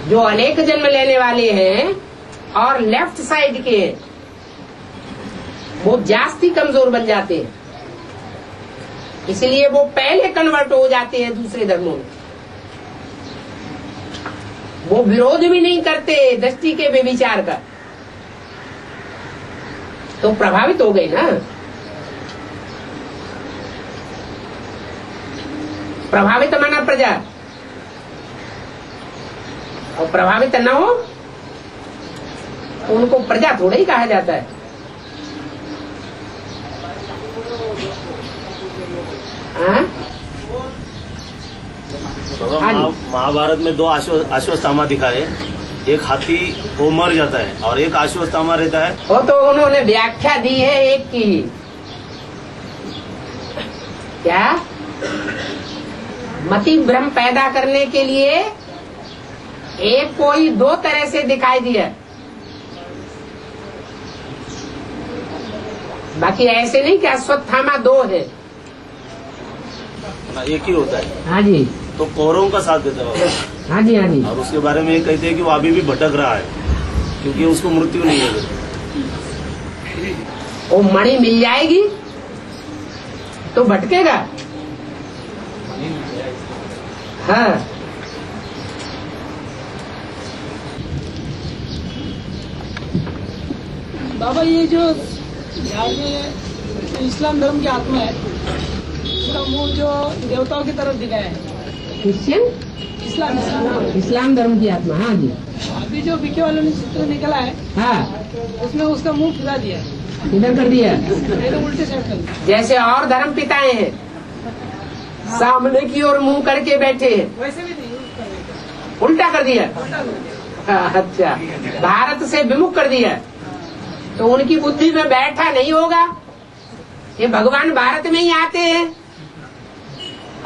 जो अनेक जन्म लेने वाले हैं और लेफ्ट साइड के हैं, वो जास्ती कमजोर बन जाते हैं, इसलिए वो पहले कन्वर्ट हो जाते हैं दूसरे धर्मों में। वो विरोध भी नहीं करते दृष्टि के व्यभिचार का, तो प्रभावित हो गए ना। प्रभावित माना प्रजा, और प्रभावित न हो तो उनको प्रजा थोड़ा ही कहा जाता है। महाभारत में दो अश्वत्थामा दिखाए, एक हाथी वो मर जाता है और एक अश्वत्थामा रहता है। वो तो उन्होंने व्याख्या दी है एक की, क्या मति भ्रम पैदा करने के लिए एक कोई दो तरह से दिखाई दिया, बाकी ऐसे नहीं कि अश्वत्थामा दो है। एक ही होता है। हाँ जी। तो कौरवों का साथ देता है। हाँ जी, हाँ जी। और उसके बारे में ये कहते हैं कि वो अभी भी भटक रहा है, क्योंकि उसको मृत्यु नहीं है। वो मणि मिल जाएगी तो भटकेगा। हाँ। बाबा, ये जो बिहार में इस्लाम धर्म की आत्मा है, उसका मुंह जो देवताओं की तरफ दिखाया है। क्रिश्चियन इस्लाम धर्म की आत्मा। हाँ जी। अभी जो बिके वालों ने चित्र निकला है, हाँ, उसमें उसका मुंह खुला दिया, इधर कर दिया, तो उल्टे साइड कर। जैसे और धर्म पिताएं हैं, सामने की ओर मुंह करके बैठे हैं, वैसे भी नहीं, उल्टा कर दिया। अच्छा, भारत से विमुख कर दिया, तो उनकी बुद्धि में बैठा नहीं होगा। ये भगवान भारत में ही आते हैं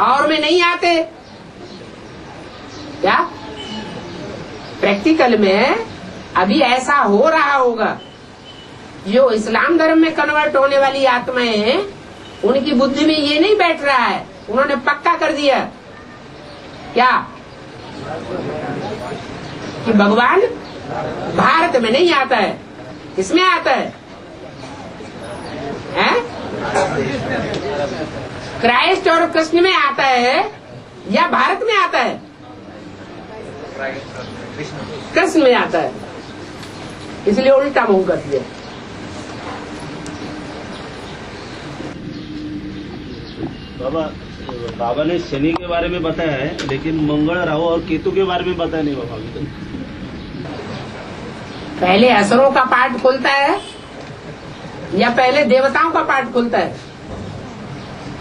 और में नहीं आते क्या? प्रैक्टिकल में अभी ऐसा हो रहा होगा। जो इस्लाम धर्म में कन्वर्ट होने वाली आत्माएं हैं, उनकी बुद्धि में ये नहीं बैठ रहा है, उन्होंने पक्का कर दिया क्या कि भगवान भारत में नहीं आता है। किसमें आता है? क्राइस्ट और कृष्ण में आता है या भारत में आता है? कृष्ण में आता है, इसलिए उल्टा मुंह कर दिया। बाबा ने शनि के बारे में बताया है, लेकिन मंगल, राहु और केतु के बारे में बताया नहीं बाबा अभी तक। पहले असुरों का पाठ खुलता है या पहले देवताओं का पाठ खुलता है?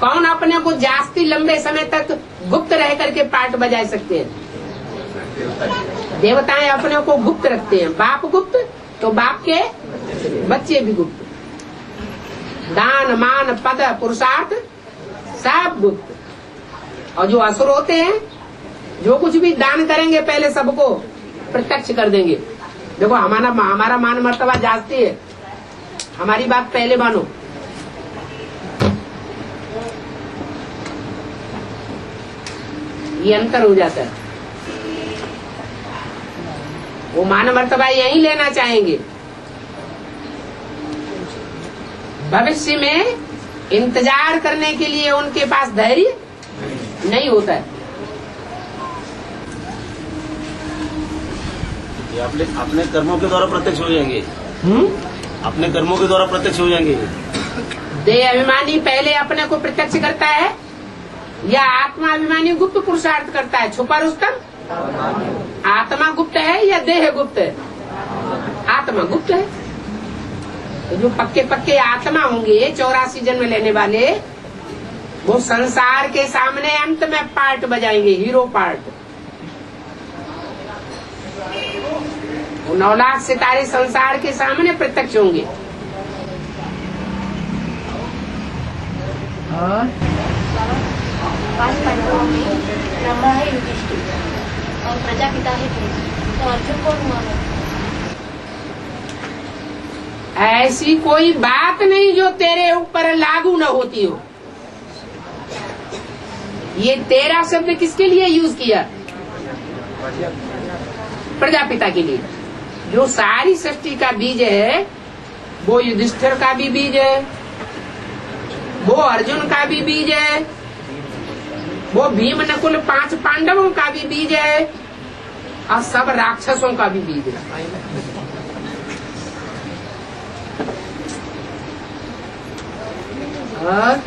कौन अपने को जास्ती लंबे समय तक गुप्त रह करके पाठ बजा सकते हैं? देवताएं अपने को गुप्त रखते हैं। बाप गुप्त तो बाप के बच्चे भी गुप्त। दान मान पद पुरुषार्थ सब गुप्त। और जो असुर होते हैं, जो कुछ भी दान करेंगे पहले सबको प्रत्यक्ष कर देंगे। देखो हमारा मान मर्तबा जास्ती है, हमारी बात पहले मानो। ये अंतर हो जाता है। वो मान मर्तबा यही लेना चाहेंगे। भविष्य में इंतजार करने के लिए उनके पास धैर्य नहीं होता है। ये अपने कर्मों के द्वारा प्रत्यक्ष हो जाएंगे। अपने कर्मों के द्वारा प्रत्यक्ष हो जाएंगे। देह अभिमानी पहले अपने को प्रत्यक्ष करता है या आत्मा अभिमानी गुप्त पुरुषार्थ करता है? छुपा रुस्तम, आत्मा गुप्त है या देह गुप्त है? आत्मा गुप्त है। तो जो पक्के पक्के आत्मा होंगे 84 जन्म लेने वाले, वो संसार के सामने अंत में पार्ट बजाएंगे, हीरो पार्ट। वो 9 लाख सितारे संसार के सामने प्रत्यक्ष होंगे। और 5 पांडवों में ब्रह्मा है युधिष्ठिर और प्रजापिता है कृष्ण, तो अर्जुन कौन हुआ? ऐसी कोई बात नहीं जो तेरे ऊपर लागू न होती हो। ये तेरा शब्द किसके लिए यूज किया? प्रजापिता के लिए। जो सारी सृष्टि का बीज है वो युधिष्ठिर का भी बीज है, वो अर्जुन का भी बीज है, वो भीम नकुल 5 पांडवों का भी बीज है, और सब राक्षसों का भी बीज है। और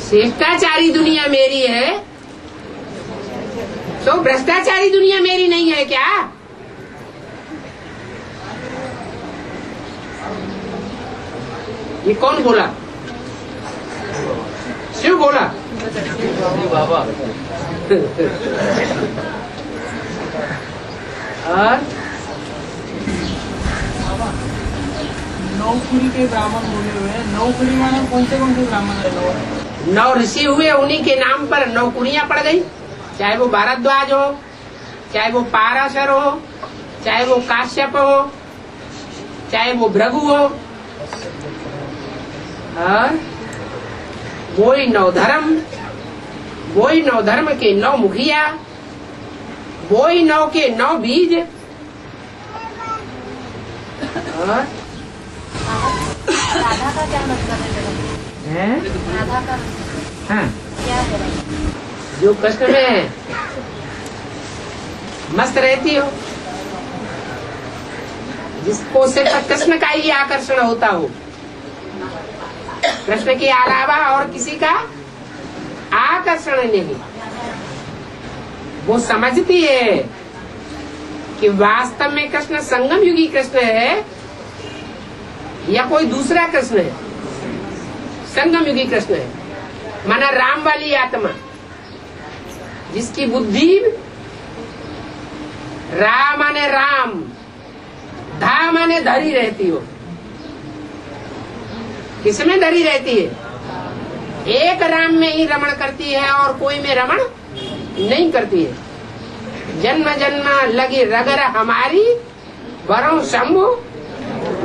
श्रेष्ठाचारी दुनिया मेरी है तो भ्रष्टाचारी दुनिया मेरी नहीं है क्या? ये कौन बोला? शिव बोला। बाबा और नौकुरी के ब्राह्मण बोले हुए हैं। नौकुरी माने कौन से ब्राह्मण है? 9 ऋषि हुए, उन्हीं के नाम पर 9 कुड़ियां पड़ गई। चाहे वो भारद्वाज हो, चाहे वो पाराशर हो, चाहे वो काश्यप हो, चाहे वो भृगु हो। और वही 9 धर्म, वही 9 धर्म के 9 मुखिया, वही 9 के 9 बीज। और राधा का क्या मतलब है? राधा का हाँ, क्या है? जो कृष्ण में मस्त रहती हो, जिसको सिर्फ कृष्ण का ही आकर्षण होता हो, कृष्ण के अलावा और किसी का आकर्षण नहीं। वो समझती है कि वास्तव में कृष्ण संगम युगी कृष्ण है या कोई दूसरा कृष्ण है। संगम युगी कृष्ण है, माना राम वाली आत्मा, जिसकी बुद्धि रा माने राम, धा माने धरी रहती हो। किसमें धरी रहती है? एक राम में ही रमण करती है और कोई में रमण नहीं करती है। जन्म जन्म लगी रगर हमारी, वरों शंभु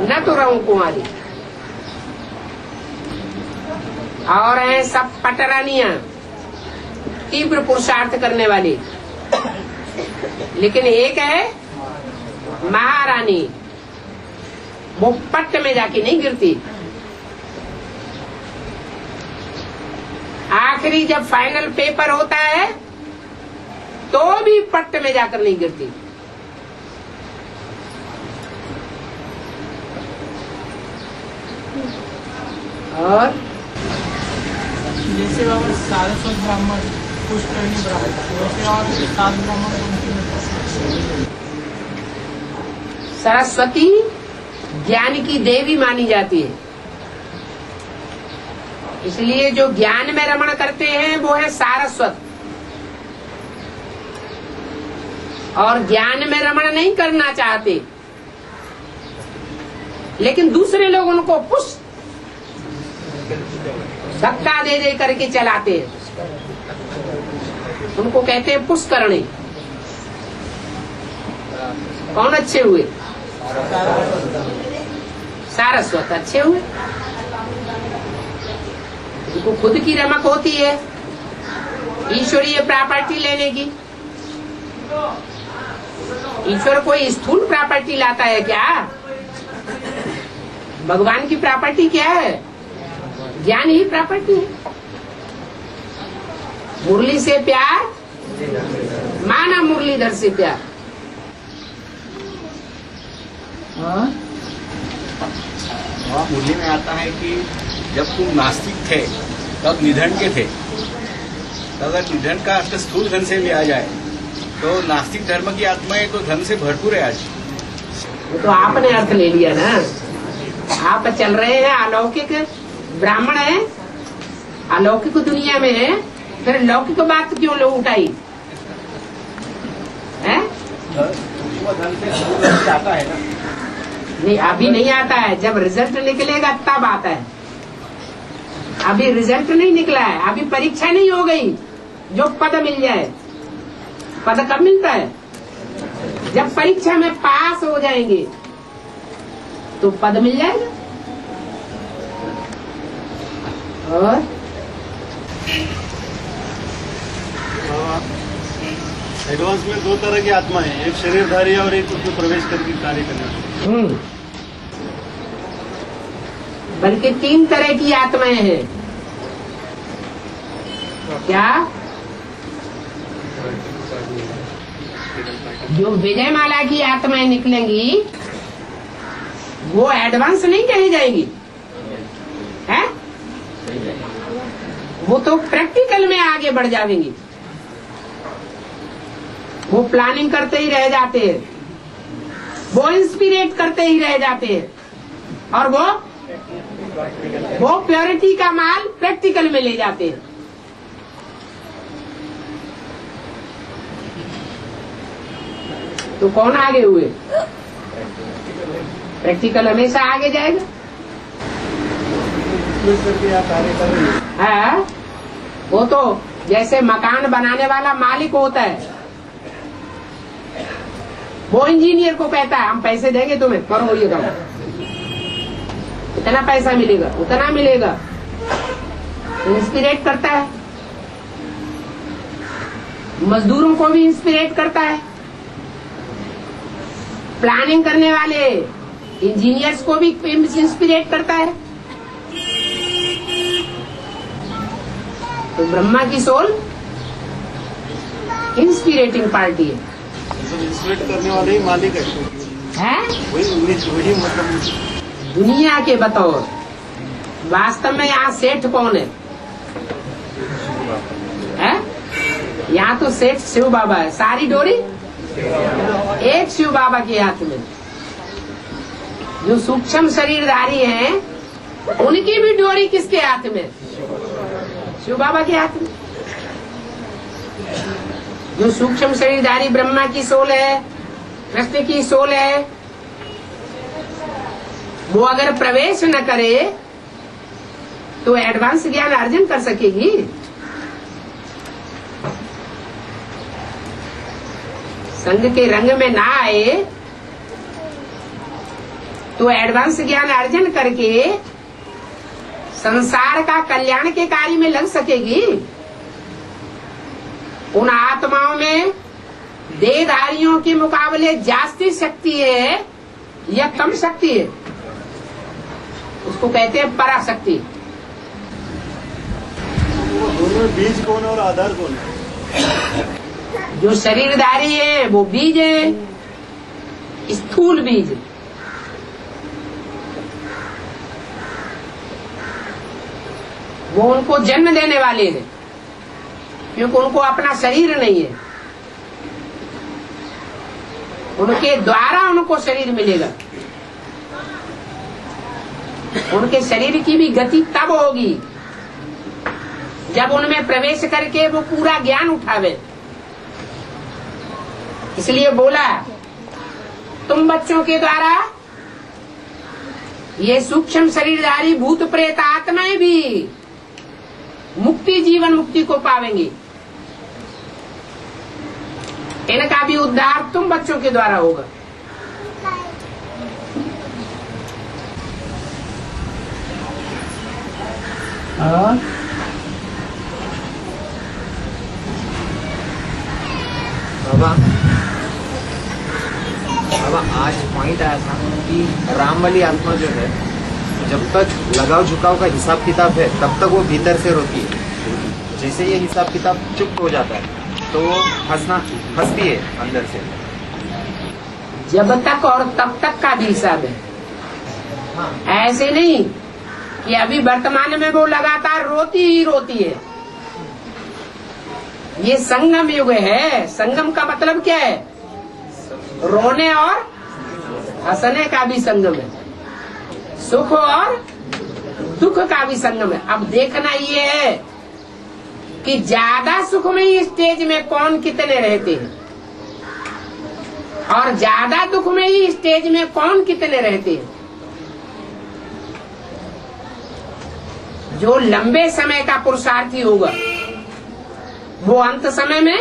न तो रहूं कुमारी। और हैं सब पटरानियां, तीव्र पुरुषार्थ करने वाली, लेकिन एक है महारानी, वो पट्ट में जाके नहीं गिरती। आखिरी जब फाइनल पेपर होता है तो भी पट्ट में जाकर नहीं गिरती। और जैसे बाबा सारस्वत ब्राह्मण, पुष्करणी ब्राह्मण, वैसे और 7 ब्राह्मण कौन? सरस्वती ज्ञान की देवी मानी जाती है, इसलिए जो ज्ञान में रमण करते हैं वो है सारस्वत। और ज्ञान में रमण नहीं करना चाहते, लेकिन दूसरे लोग उनको पुश धक्का दे दे करके चलाते हैं, उनको कहते हैं पुष्करणी। कौन अच्छे हुए? सारस्वत अच्छे हुए। उनको खुद की रमक होती है ईश्वरीय प्रॉपर्टी लेने की। ईश्वर कोई स्थूल प्रॉपर्टी लाता है क्या? भगवान की प्रॉपर्टी क्या है? ज्ञान ही प्रॉपर्टी है। मुरली से प्यार, माना मुरलीधर से प्यार। मुरली में आता है कि जब तुम नास्तिक थे तब निधन के थे, तो अगर निधन का अर्थ स्थूल धन से भी आ जाए तो नास्तिक धर्म की आत्माएं तो धन से भरपूर है आज। वो तो आपने अर्थ ले लिया ना। आप चल रहे हैं अलौकिक ब्राह्मण है, अलौकिक दुनिया में है, फिर लौकिक बात क्यों लोग उठाई है? वो धन से स्थूल धन से आता है ना। नहीं, अभी नहीं आता है, जब रिजल्ट निकलेगा तब आता है। अभी रिजल्ट नहीं निकला है, अभी परीक्षा नहीं हो गई जो पद मिल जाए। पद कब मिलता है? जब परीक्षा में पास हो जाएंगे तो पद मिल जाएगा। और एडवांस में दो तरह की आत्मा है, एक शरीरधारी और एक उसमें प्रवेश करके कार्य करने वाली। बल्कि 3 तरह की आत्माएं हैं। क्या? जो विजयमाला की आत्माएं निकलेंगी वो एडवांस नहीं कही जाएगी, है? वो तो प्रैक्टिकल में आगे बढ़ जाएंगी। वो प्लानिंग करते ही रह जाते हैं, वो इंस्पिरेट करते ही रह जाते हैं, और वो प्योरिटी का माल प्रैक्टिकल में ले जाते हैं। तो कौन आगे हुए? प्रैक्टिकल हमेशा आगे जाएगा। है वो तो जैसे मकान बनाने वाला मालिक होता है, वो इंजीनियर को कहता है हम पैसे देंगे तुम्हें, करो ये काम, इतना पैसा मिलेगा, उतना मिलेगा। इंस्पिरेट करता है, मजदूरों को भी इंस्पिरेट करता है, प्लानिंग करने वाले इंजीनियर्स को भी इंस्पिरेट करता है। तो ब्रह्मा की सोल इंस्पिरेटिंग पार्टी है। इंस्पिरेट करने वाले ही मालिक है, वही मतलब दुनिया के बतौर। वास्तव में यहाँ सेठ कौन है? यहाँ तो सेठ शिव बाबा है। सारी डोरी एक शिव बाबा के हाथ में। जो सूक्ष्म शरीरधारी हैं उनकी भी डोरी किसके हाथ में? शिव बाबा के हाथ में। जो सूक्ष्म शरीरधारी ब्रह्मा की सोल है, कृष्ण की सोल है, वो अगर प्रवेश न करे तो एडवांस ज्ञान अर्जन कर सकेगी? संग के रंग में ना आए तो एडवांस ज्ञान अर्जन करके संसार का कल्याण के कार्य में लग सकेगी? उन आत्माओं में देहधारियों के मुकाबले जास्ती शक्ति है या कम शक्ति है? उसको कहते हैं पराशक्ति। दोनों बीज कौन और आधार कौन है? जो शरीरधारी है वो बीज है, स्थूल बीज। वो उनको जन्म देने वाले हैं, क्योंकि उनको अपना शरीर नहीं है। उनके द्वारा उनको शरीर मिलेगा। उनके शरीर की भी गति तब होगी जब उनमें प्रवेश करके वो पूरा ज्ञान उठावे। इसलिए बोला तुम बच्चों के द्वारा ये सूक्ष्म शरीरधारी भूत प्रेत आत्माएं भी मुक्ति, जीवन मुक्ति को पावेंगी। इनका भी उद्धार तुम बच्चों के द्वारा होगा। बाबा आज पॉइंट आया था कि राम वाली आत्मा जो है जब तक लगाव झुकाव का हिसाब किताब है तब तक वो भीतर से रोती है। जैसे ये हिसाब किताब चुप हो जाता है तो वो हंसती है अंदर से। जब तक और तब तक का भी हिसाब है। हाँ। ऐसे नहीं कि अभी वर्तमान में वो लगातार रोती ही रोती है। ये संगम युग है। संगम का मतलब क्या है? रोने और हंसने का भी संगम है, सुख और दुख का भी संगम है। अब देखना ये है कि ज्यादा सुख में ही स्टेज में कौन कितने रहते हैं और ज्यादा दुख में ही स्टेज में कौन कितने रहते हैं। जो लंबे समय का पुरुषार्थी होगा वो अंत समय में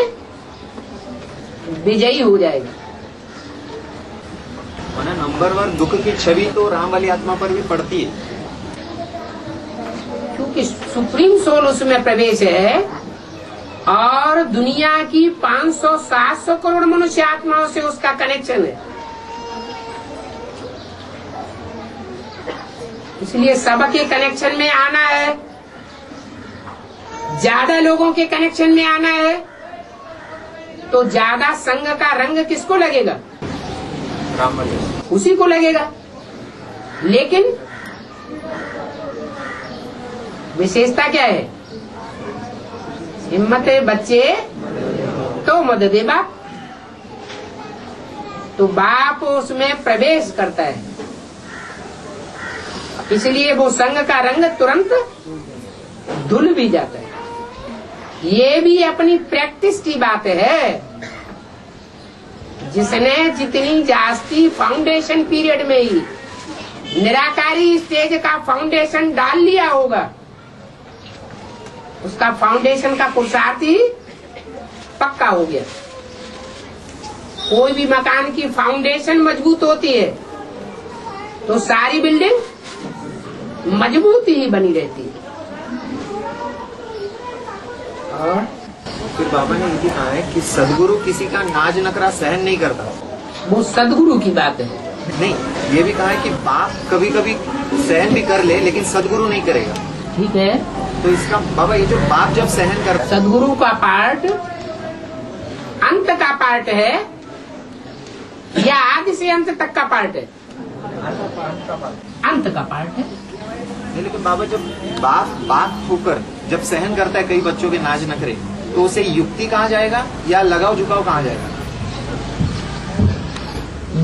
विजयी हो जाएगा। नंबर 1 दुख की छवि तो राम वाली आत्मा पर भी पड़ती है, क्योंकि सुप्रीम सोल उसमें प्रवेश है और दुनिया की 500-700 करोड़ मनुष्य आत्माओं से उसका कनेक्शन है। इसलिए सबके कनेक्शन में आना है, ज्यादा लोगों के कनेक्शन में आना है, तो ज्यादा संग का रंग किसको लगेगा? रामबली उसी को लगेगा। लेकिन विशेषता क्या है? हिम्मत बच्चे तो मदद बाप, तो बाप उसमें प्रवेश करता है, इसलिए वो संग का रंग तुरंत धुल भी जाता है। ये भी अपनी प्रैक्टिस की बात है। जिसने जितनी जास्ती फाउंडेशन पीरियड में ही निराकारी स्टेज का फाउंडेशन डाल लिया होगा, उसका फाउंडेशन का पुरुषार्थ ही पक्का हो गया। कोई भी मकान की फाउंडेशन मजबूत होती है तो सारी बिल्डिंग मजबूत ही बनी रहती है। और फिर बाबा ने इनकी कहा है कि सदगुरु किसी का नाज नखरा सहन नहीं करता। वो सदगुरु की बात है। नहीं, ये भी कहा है कि बाप कभी कभी सहन भी कर ले लेकिन सदगुरु नहीं करेगा। ठीक है, तो इसका बाबा ये जो बाप जब सहन करता सदगुरु का पार्ट अंत का पार्ट है या आदि से अंत तक का पार्ट है? अंत का पार्ट है। नहीं, लेकिन बाबा जब बाप होकर जब सहन करता है कई बच्चों के नाज नखरे, तो उसे युक्ति कहा जाएगा या लगाव झुकाव कहा जाएगा?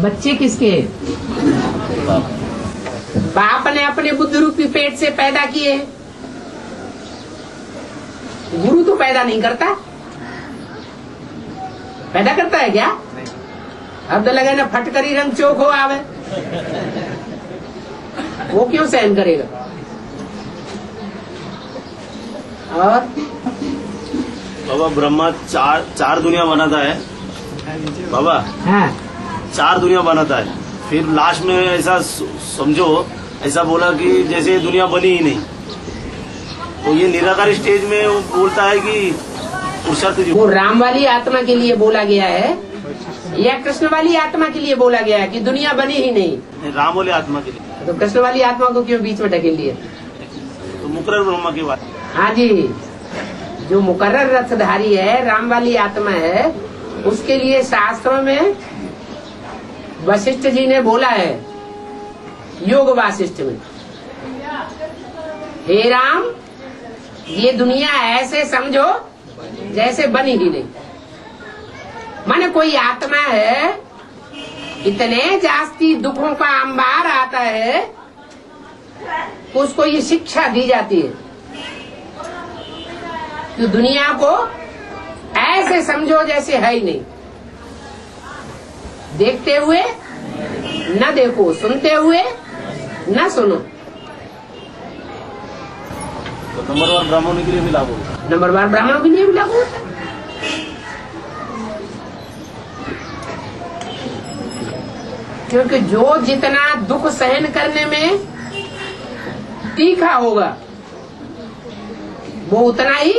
बच्चे किसके? बाप ने अपने बुद्ध रूपी पेट से पैदा किए। गुरु तो पैदा नहीं करता। पैदा करता है क्या? अब तो लगे ना फटकरी रंग चोख हो आवे, वो क्यों सहन करेगा? और बाबा ब्रह्मा चार दुनिया बनाता है बाबा। हाँ, 4 दुनिया बनाता है, फिर लास्ट में ऐसा समझो, ऐसा बोला कि जैसे दुनिया बनी ही नहीं। तो ये निराकारी स्टेज में वो बोलता है कि पुरुषार्थ वो राम वाली आत्मा के लिए बोला गया है या कृष्ण वाली आत्मा के लिए बोला गया है कि दुनिया बनी ही नहीं? राम वाले आत्मा के लिए। तो कृष्ण वाली आत्मा को क्यों बीच में ढकेल दिया? तो मुकर्रर ब्रह्मा की बात। हाँ जी, जो मुकर्रर रथधारी है, राम वाली आत्मा है, उसके लिए शास्त्रों में वशिष्ठ जी ने बोला है, योग वासिष्ठ में, हे राम, ये दुनिया ऐसे समझो जैसे बनी ही नहीं। माने कोई आत्मा है, इतने जास्ती दुखों का अंबार आता है, उसको ये शिक्षा दी जाती है कि दुनिया को ऐसे समझो जैसे है ही नहीं। देखते हुए न देखो, सुनते हुए न सुनो। तो नंबरवार ब्राह्मणों के लिए भी लागू होगा। नंबरवार ब्राह्मणों के लिए भी लागू होता है। क्योंकि जो जितना दुख सहन करने में तीखा होगा, वो उतना ही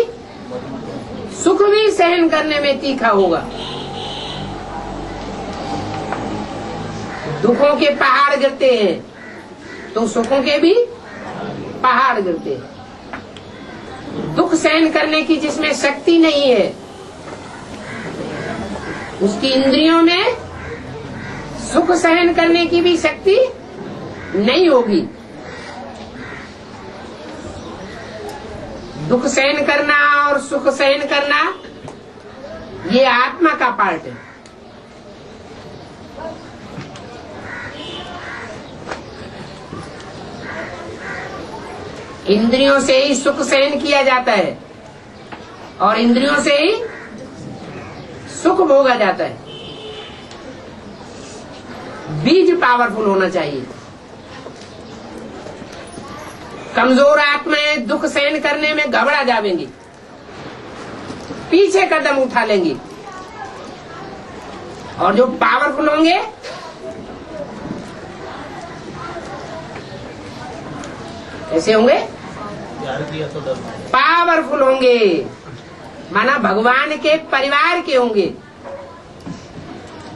सुख भी सहन करने में तीखा होगा। दुखों के पहाड़ गिरते हैं तो सुखों के भी पहाड़ गिरते हैं। दुख सहन करने की जिसमें शक्ति नहीं है, उसकी इंद्रियों में सुख सहन करने की भी शक्ति नहीं होगी। दुख सहन करना और सुख सहन करना ये आत्मा का पार्ट है। इंद्रियों से ही सुख सहन किया जाता है और इंद्रियों से ही सुख भोगा जाता है। बीज पावरफुल होना चाहिए। कमजोर आत्माएं दुख सहन करने में घबरा जाएंगी, पीछे कदम उठा लेंगी, और जो पावरफुल होंगे कैसे होंगे? पावरफुल होंगे, माना भगवान के परिवार के होंगे,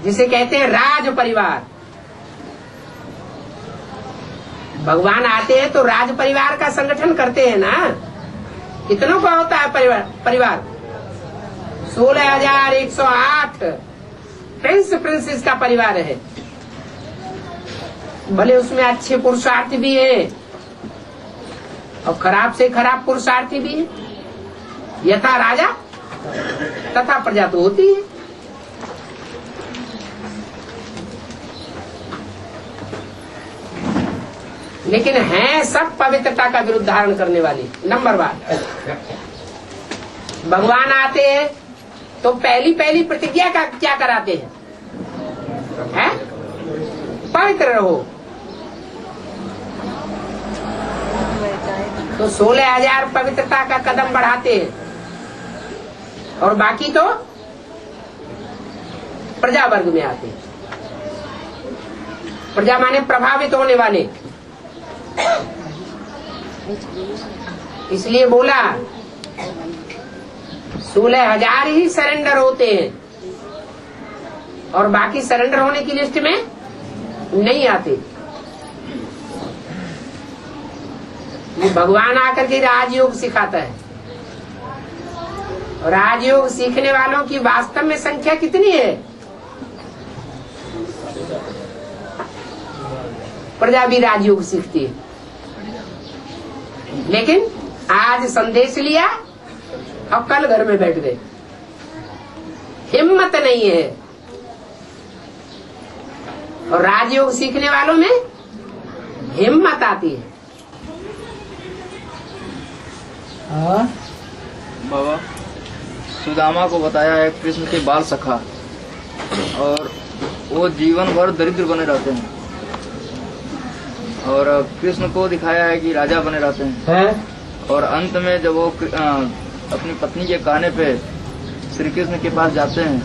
जिसे कहते हैं राज परिवार। भगवान आते हैं तो राज परिवार का संगठन करते हैं ना। कितनों का होता है परिवार? 16,108 प्रिंसेस का परिवार है। भले उसमें अच्छे पुरुषार्थी भी है और खराब से खराब पुरुषार्थी भी है। यथा राजा तथा प्रजा तो होती है। लेकिन हैं सब पवित्रता का विरुद्ध धारण करने वाले। नंबर 1, भगवान आते हैं तो पहली प्रतिज्ञा का क्या कराते हैं? पवित्र रहो। तो 16,000 पवित्रता का कदम बढ़ाते हैं और बाकी तो प्रजा वर्ग में आते हैं। प्रजा माने प्रभावित होने वाले। इसलिए बोला 16,000 ही सरेंडर होते हैं और बाकी सरेंडर होने की लिस्ट में नहीं आते। ये भगवान आकर के राजयोग सिखाता है। और राजयोग सीखने वालों की वास्तव में संख्या कितनी है? प्रजा भी राजयोग सीखती है, लेकिन आज संदेश लिया और कल घर में बैठ गए। हिम्मत नहीं है। और राजयोग सीखने वालों में हिम्मत आती है। बाबा, सुदामा को बताया है कृष्ण के बाल सखा, और वो जीवन भर दरिद्र बने रहते हैं। और कृष्ण को दिखाया है कि राजा बने रहते हैं। और अंत में जब वो अपनी पत्नी के कहने पे श्री कृष्ण के पास जाते हैं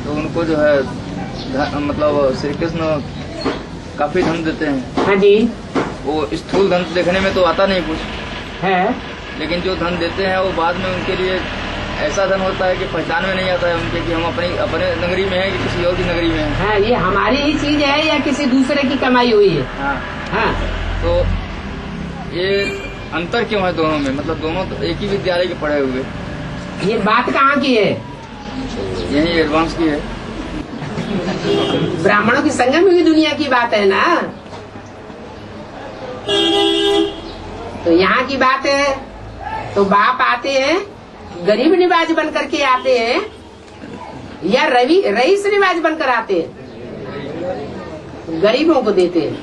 तो उनको जो है मतलब श्री कृष्ण काफी धन देते हैं। हाँ जी। वो स्थूल धन देखने में तो आता नहीं कुछ है, लेकिन जो धन देते हैं वो बाद में उनके लिए ऐसा धन होता है कि पहचान में नहीं आता है उनके कि हम अपने नगरी में हैं कि किसी और की नगरी में हैं। हाँ, ये हमारी ही चीज है या किसी दूसरे की कमाई हुई है? हाँ। हाँ। तो ये अंतर क्यों है दोनों में? मतलब दोनों तो एक ही विद्यालय के पढ़े हुए। ये बात कहाँ की है? यही एडवांस की है। ब्राह्मणों की संगम हुई दुनिया की बात है ना। तो यहाँ की बात है तो बाप आते हैं, गरीब निवाज बन करके आते हैं या रईस निवाज बनकर आते हैं? गरीबों को देते हैं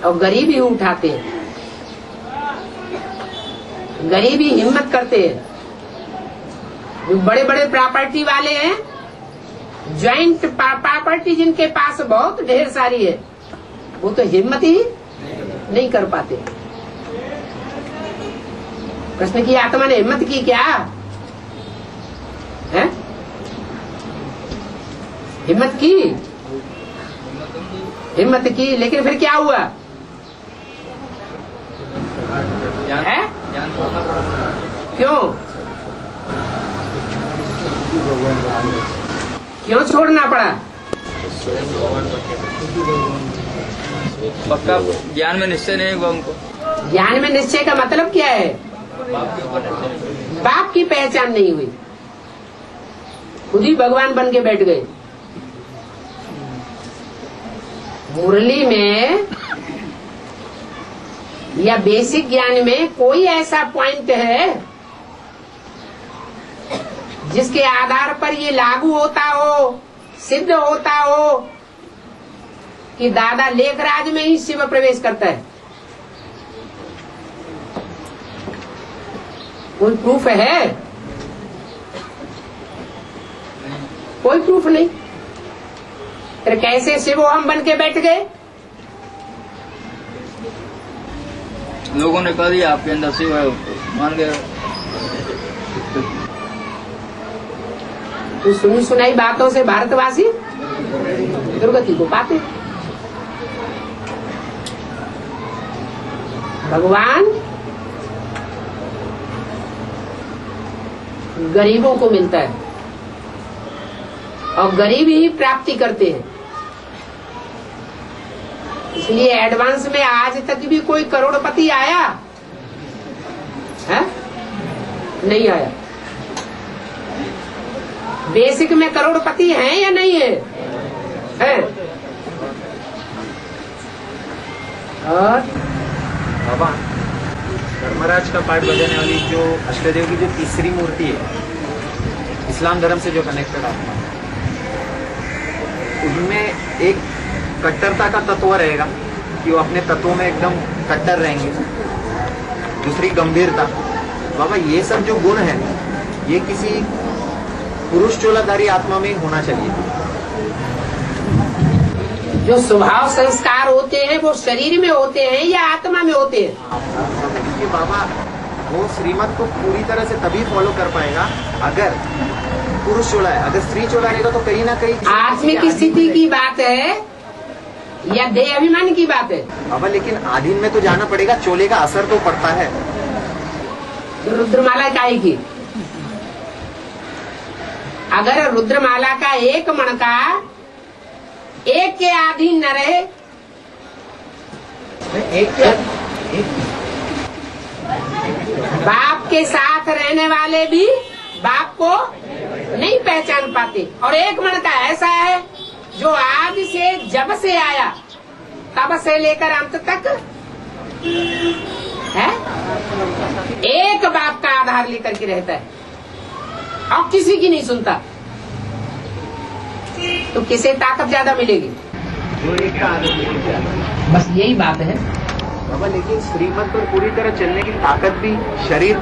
और गरीब ही उठाते हैं। गरीब ही हिम्मत करते हैं। जो बड़े बड़े प्रॉपर्टी वाले हैं, ज्वाइंट प्रॉपर्टी जिनके पास बहुत ढेर सारी है, वो तो हिम्मत ही नहीं कर पाते। कृष्ण की आत्मा ने हिम्मत की क्या है? हिम्मत की, लेकिन फिर क्या हुआ है? क्यों छोड़ना पड़ा? पक्का ज्ञान में निश्चय नहीं हुआ उनको। ज्ञान में निश्चय का मतलब क्या है? बाप की पहचान नहीं हुई, खुद ही भगवान बन के बैठ गए। मुरली में या बेसिक ज्ञान में कोई ऐसा पॉइंट है जिसके आधार पर ये लागू होता हो, सिद्ध होता हो कि दादा लेखराज में ही शिव प्रवेश करता है? कोई प्रूफ है? कोई प्रूफ नहीं। फिर कैसे शिव हम बन के बैठ गए? लोगों ने कह दिया आपके अंदर शिव है, मान गए। तो सुनी सुनाई बातों से भारतवासी दुर्गति को पाते। भगवान गरीबों को मिलता है और गरीब ही प्राप्ति करते हैं। इसलिए एडवांस में आज तक भी कोई करोड़पति आया है? नहीं आया। बेसिक में करोड़पति हैं या नहीं है? है। और बाबा, धर्मराज का पाठ बजाने वाली जो अष्टदेव की जो तीसरी मूर्ति है, इस्लाम धर्म से जो कनेक्टेड आत्मा, उनमें एक कट्टरता का तत्व रहेगा कि वो अपने तत्वों में एकदम कट्टर रहेंगे। दूसरी गंभीरता। बाबा, ये सब जो गुण है ये किसी पुरुष चोलाधारी आत्मा में होना चाहिए। जो स्वभाव संस्कार होते हैं वो शरीर में होते हैं या आत्मा में होते हैं? कि बाबा, वो श्रीमत को पूरी तरह से तभी फॉलो कर पाएगा अगर पुरुष चोला है। अगर स्त्री चोला रहेगा तो कहीं ना कहीं आत्मिक स्थिति की बात है या देह अभिमान की बात है? बाबा, लेकिन आधीन में तो जाना पड़ेगा, चोले का असर तो पड़ता है। रुद्रमाला काहे की? अगर रुद्रमाला का एक मणका एक के अधीन न रहे, बाप के साथ रहने वाले भी बाप को नहीं पहचान पाते। और एक मणका ऐसा है जो आदि से जब से आया तब से लेकर अंत तक है, एक बाप का आधार लेकर के रहता है और किसी की नहीं सुनता। तो किसे ताकत ज्यादा मिलेगी? जो एक का आदत। बस यही बात है बाबा, लेकिन श्रीमत पर पूरी तरह चलने की ताकत भी शरीर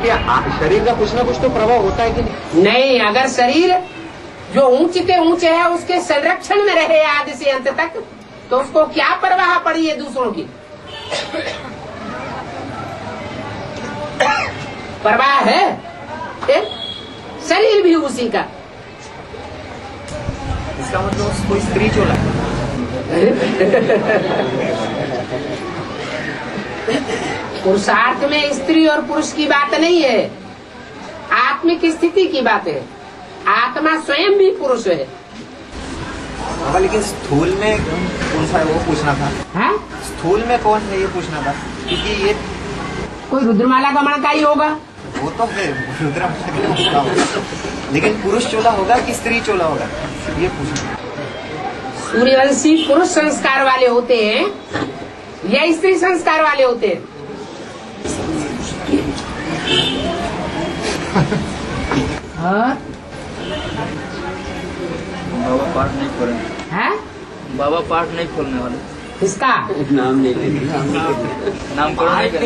का कुछ ना कुछ तो प्रभाव होता है कि नहीं? अगर शरीर जो ऊंचे ऊंचे है उसके संरक्षण में रहे आदि से अंत तक, तो उसको क्या परवाह पड़ी है दूसरों की? परवाह है? शरीर भी उसी का। इसका मतलब कोई स्त्री चोला है। पुरुषार्थ में स्त्री और पुरुष की बात नहीं है, आत्मिक स्थिति की बात है। आत्मा स्वयं भी पुरुष है। बाबा, लेकिन स्थूल में कौन सा है वो पूछना था। है? स्थूल में कौन है ये पूछना था, क्योंकि ये कोई रुद्रमाला का मणका ही होगा। वो तो है, रुद्रमाला होगा, लेकिन पुरुष चोला होगा कि स्त्री चोला होगा, ये पूछना। सूर्यवंशी पुरुष संस्कार वाले होते हैं या स्त्री संस्कार वाले होते हैं? बाबा पाठ नहीं खोले हैं? बाबा पाठ नहीं खोलने वाले। किसका नाम नहीं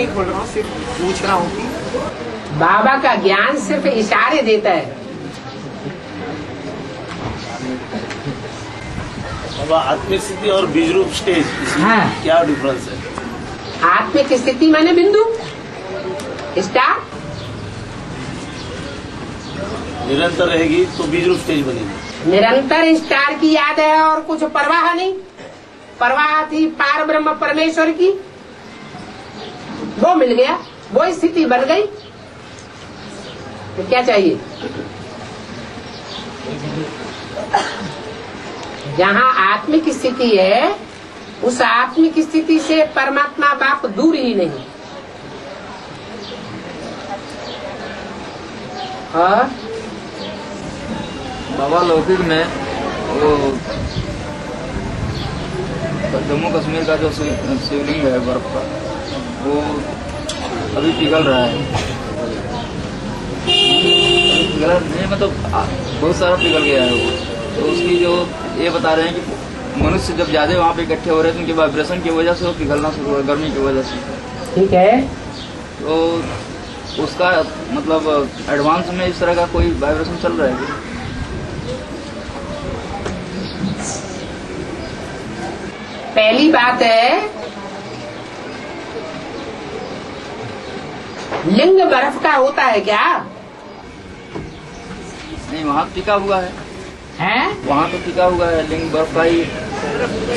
खोल रहा हूँ, सिर्फ पूछ रहा हूँ कि बाबा का ज्ञान सिर्फ इशारे देता है। बाबा, आत्मिक स्थिति और बीज रूप स्टेज, हाँ। क्या डिफरेंस है? आत्मिक स्थिति माने बिंदु स्टार, निरंतर रहेगी तो बीज रूप स्टेज बनेगी। निरंतर स्टार की याद है और कुछ परवाह नहीं। परवाह थी पार ब्रह्म परमेश्वर की, वो मिल गया, वो स्थिति बन गई, तो क्या चाहिए? जहाँ आत्मिक स्थिति है उस आत्मिक स्थिति से परमात्मा बाप दूर ही नहीं। और बाबा, लौकिक में वो जम्मू कश्मीर का जो शिवलिंग है बर्फ का, वो अभी पिघल रहा है। पिघला नहीं, मतलब बहुत सारा पिघल गया है वो। तो उसकी जो ये बता रहे हैं कि मनुष्य जब ज्यादा वहाँ पे इकट्ठे हो रहे हैं तो उनके वाइब्रेशन की वजह से वो पिघलना शुरू हो रहा है, गर्मी की वजह से। ठीक है, तो उसका मतलब एडवांस में इस तरह का कोई वाइब्रेशन चल रहा है क्या? पहली बात है लिंग बर्फ का होता है क्या? नहीं, वहाँ टिका हुआ है, हैं? वहाँ तो टिका हुआ है लिंग बर्फ का ही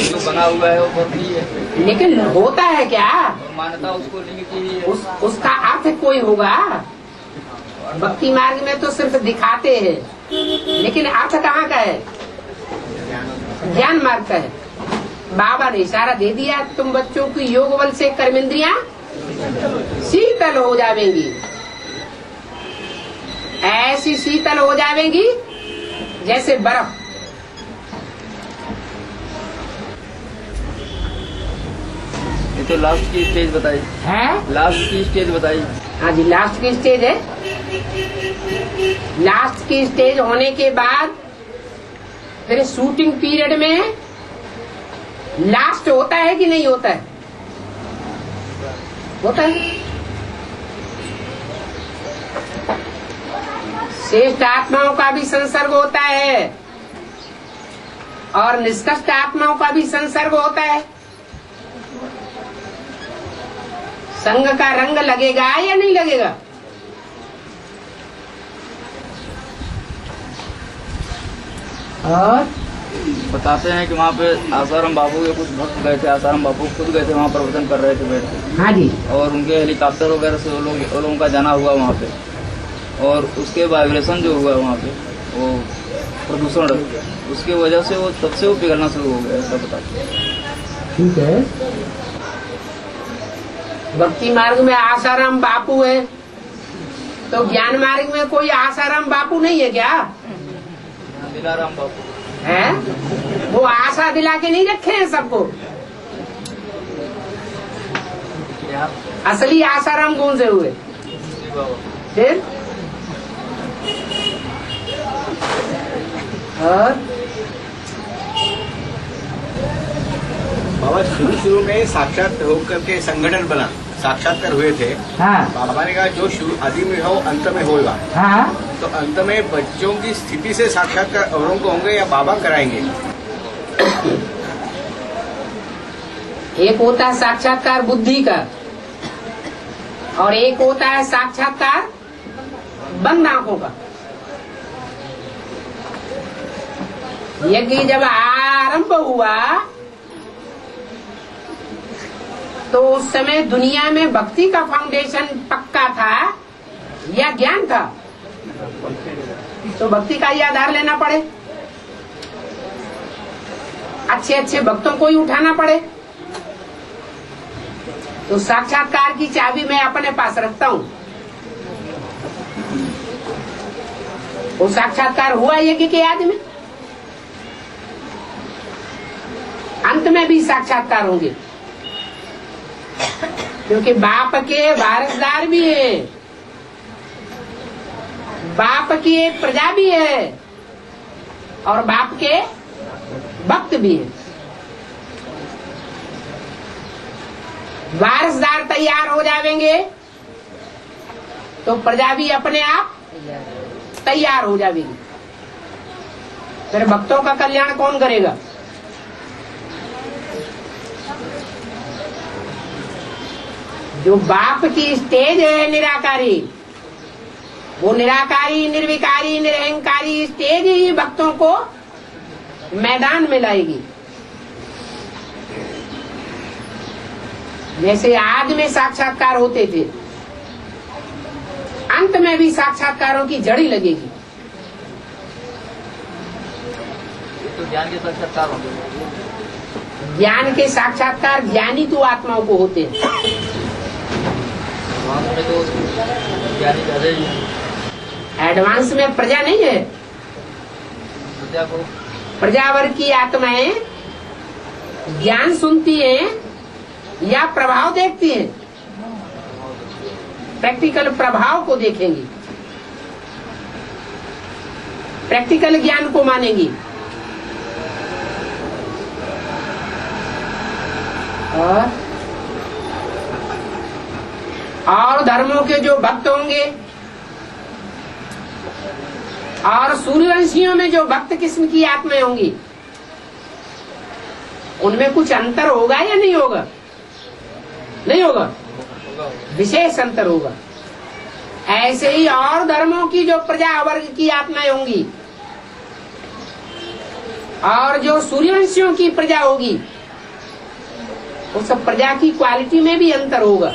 जो बना हुआ है वो बर्फ ही है। लेकिन होता है क्या? मान्यता उसको लिंग की ही है। उसका अर्थ कोई होगा। भक्ति मार्ग में तो सिर्फ दिखाते हैं, लेकिन अर्थ कहाँ का है? ज्ञान मार्ग का है। बाबा ने इशारा दे दिया, तुम बच्चों की योग बल से कर्मेंद्रियां शीतल हो जावेंगी, ऐसी शीतल हो जावेंगी जैसे बर्फ। ये तो लास्ट की स्टेज बताई है, लास्ट की स्टेज बताई। हाँ जी, लास्ट की स्टेज है। लास्ट की स्टेज होने के बाद फिर शूटिंग पीरियड में लास्ट होता है कि नहीं होता है? होता है। श्रेष्ठ आत्माओं का भी संसर्ग होता है और निष्कृष्ट आत्माओं का भी संसर्ग होता है। संग का रंग लगेगा या नहीं लगेगा? और बताते हैं कि वहाँ पे आसाराम बापू के कुछ भक्त गए थे, आसाराम बापू खुद गए थे वहाँ प्रवचन कर रहे थे बैठ के। हाँ जी। और उनके हेलीकॉप्टर वगैरह से वो लोगों का जाना हुआ वहाँ पे, और उसके वाइब्रेशन जो हुआ वहाँ पे, वो प्रदूषण, उसकी वजह से वो तब से वो पिघलना शुरू हो गया, ऐसा बताते हैं। ठीक है। भक्ति मार्ग में आसाराम बापू है, तो ज्ञान मार्ग में कोई आसाराम बापू नहीं है क्या? दिलाराम बापू है, वो आशा दिला के नहीं रखे हैं सबको। असली आसाराम कौन से हुए? फिर और बाबा शुरू में साक्षात होकर के संगठन बना, साक्षात्कार हुए थे। हाँ। बाबा ने कहा जो शुरू आदि में हो अंत में होगा। हाँ। तो अंत में बच्चों की स्थिति से साक्षात्कार औरों को होंगे या बाबा कराएंगे? एक होता है साक्षात्कार बुद्धि का और एक होता है साक्षात्कार बंद आंखों का। यज्ञ जब आरंभ हुआ तो उस समय दुनिया में भक्ति का फाउंडेशन पक्का था या ज्ञान था? तो भक्ति का ही आधार लेना पड़े, अच्छे अच्छे भक्तों को ही उठाना पड़े। तो साक्षात्कार की चाबी मैं अपने पास रखता हूँ। वो साक्षात्कार हुआ यज्ञ के याद में, अंत में भी साक्षात्कार होंगे, क्योंकि बाप के वारिसदार भी है, बाप की एक प्रजा भी है और बाप के भक्त भी है। वारिसदार तैयार हो जाएंगे तो प्रजा भी अपने आप तैयार हो जाएगी। फिर भक्तों का कल्याण कौन करेगा? जो बाप की स्टेज है निराकारी, वो निराकारी निर्विकारी निरहंकारी स्टेज ही भक्तों को मैदान में लाएगी। जैसे आदि में साक्षात्कार होते थे, अंत में भी साक्षात्कारों की जड़ी लगेगी। तो ज्ञान के साक्षात्कार होंगे। ज्ञान के साक्षात्कार ज्ञानी तो आत्माओं को होते हैं। तो ज्ञानी ज्यादा ही है। एडवांस में प्रजा नहीं है। प्रजा को प्रजावर की आत्माएं ज्ञान सुनती हैं या प्रभाव देखती हैं? प्रैक्टिकल प्रभाव को देखेंगी, प्रैक्टिकल ज्ञान को मानेंगी। और धर्मों के जो भक्त होंगे और सूर्यवंशियों में जो भक्त किस्म की आत्माएं होंगी, उनमें कुछ अंतर होगा या नहीं होगा? नहीं होगा, विशेष अंतर होगा। ऐसे ही और धर्मों की जो प्रजा वर्ग की आत्माएं होंगी और जो सूर्यवंशियों की प्रजा होगी, उस प्रजा की क्वालिटी में भी अंतर होगा।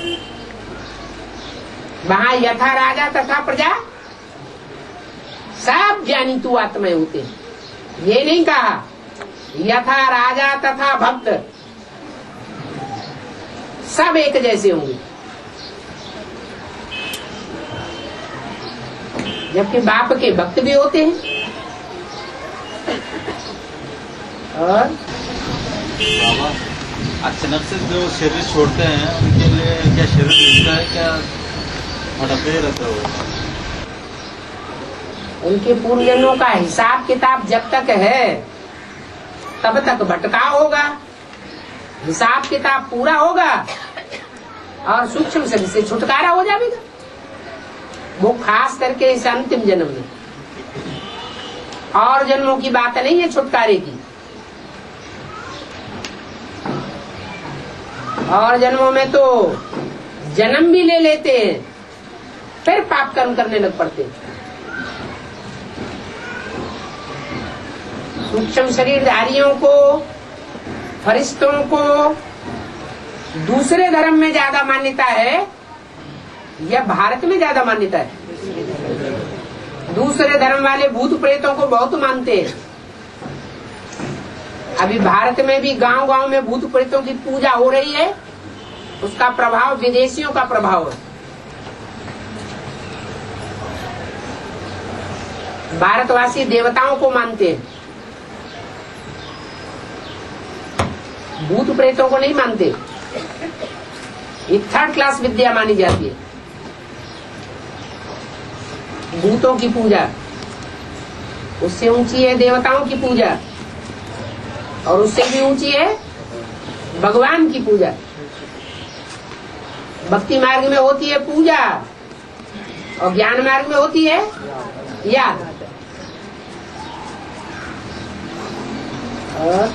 वहाँ यथा राजा तथा प्रजा सब ज्ञानी तू आत्माएं होते हैं। ये नहीं कहा यथा राजा तथा भक्त सब एक जैसे होंगे, जबकि बाप के भक्त भी होते हैं। और बाबा अचानक से जो शरीर छोड़ते हैं उनके लिए क्या शरीर मिलता है, क्या भटकते ही रहते हो? उनके पूर्वजन्मों का हिसाब किताब जब तक है तब तक भटकाव होगा। हिसाब किताब पूरा होगा और सूक्ष्म शरीर से छुटकारा हो जाएगा। वो खास करके इस अंतिम जन्म में, और जन्मों की बात नहीं है छुटकारे की। और जन्मों में तो जन्म भी ले लेते हैं, फिर पाप कर्म करने लग पड़ते हैं। सूक्ष्म शरीरधारियों को, फरिश्तों को दूसरे धर्म में ज्यादा मान्यता है या भारत में ज्यादा मान्यता है? दूसरे धर्म वाले भूत प्रेतों को बहुत मानते हैं। अभी भारत में भी गांव गांव में भूत प्रेतों की पूजा हो रही है। उसका प्रभाव विदेशियों का प्रभाव है। भारतवासी देवताओं को मानते हैं, भूत प्रेतों को नहीं मानते। ये थर्ड क्लास विद्या मानी जाती है। भूतों की पूजा उससे ऊंची है देवताओं की पूजा, और उससे भी ऊंची है भगवान की पूजा। भक्ति मार्ग में होती है पूजा और ज्ञान मार्ग में होती है याद। और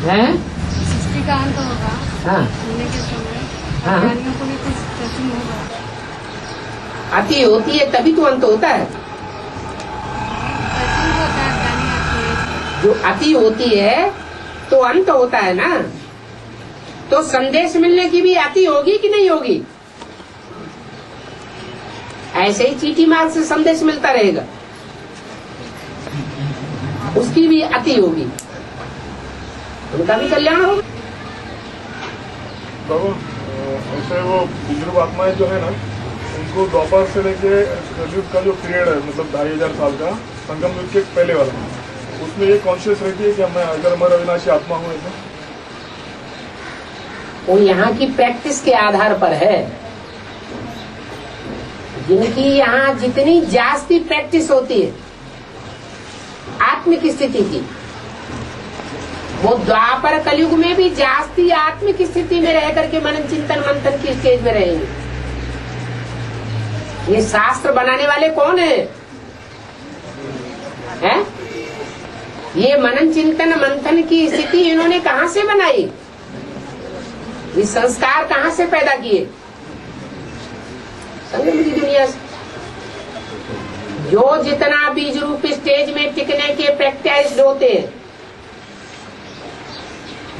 है सृष्टि का अंत होगा। हाँ। होने के समय हाँ। ज्ञानियों को भी कुछ टचिंग होगा। अति होती है तभी तो अंत होता है। टचिंग होता है, ज्ञानी आती है। जो अति होती है तो अंत होता है ना। तो संदेश मिलने की भी अति होगी कि नहीं होगी? ऐसे ही चीटी मार्ग से संदेश मिलता रहेगा, उसकी भी अति होगी, उनका भी कल्याण होगा। बाबा ऐसे वो बुजुर्ग आत्माएं जो है ना, उनको द्वापर से लेके कलयुग का जो पीरियड है, मतलब 2500 साल का, संगम युग के पहले वाला, उसमें ये कॉन्शियस रहती है कि मैं अजर अविनाशी आत्मा हूँ। ऐसा वो यहाँ की प्रैक्टिस के आधार पर है। जिनकी यहाँ जितनी जास्ती प्रैक्टिस होती है आत्मिक स्थिति की, वो द्वापर कलयुग में भी जास्ती आत्मिक स्थिति में रह करके मनन चिंतन मंथन की स्टेज में रहेंगे। ये शास्त्र बनाने वाले कौन है? ये मनन चिंतन मंथन की स्थिति इन्होंने कहाँ से बनाई? ये संस्कार कहाँ से पैदा किए? संगम की दुनिया से। जो जितना बीज रूप स्टेज में टिकने के प्रैक्टिस्ड होते हैं,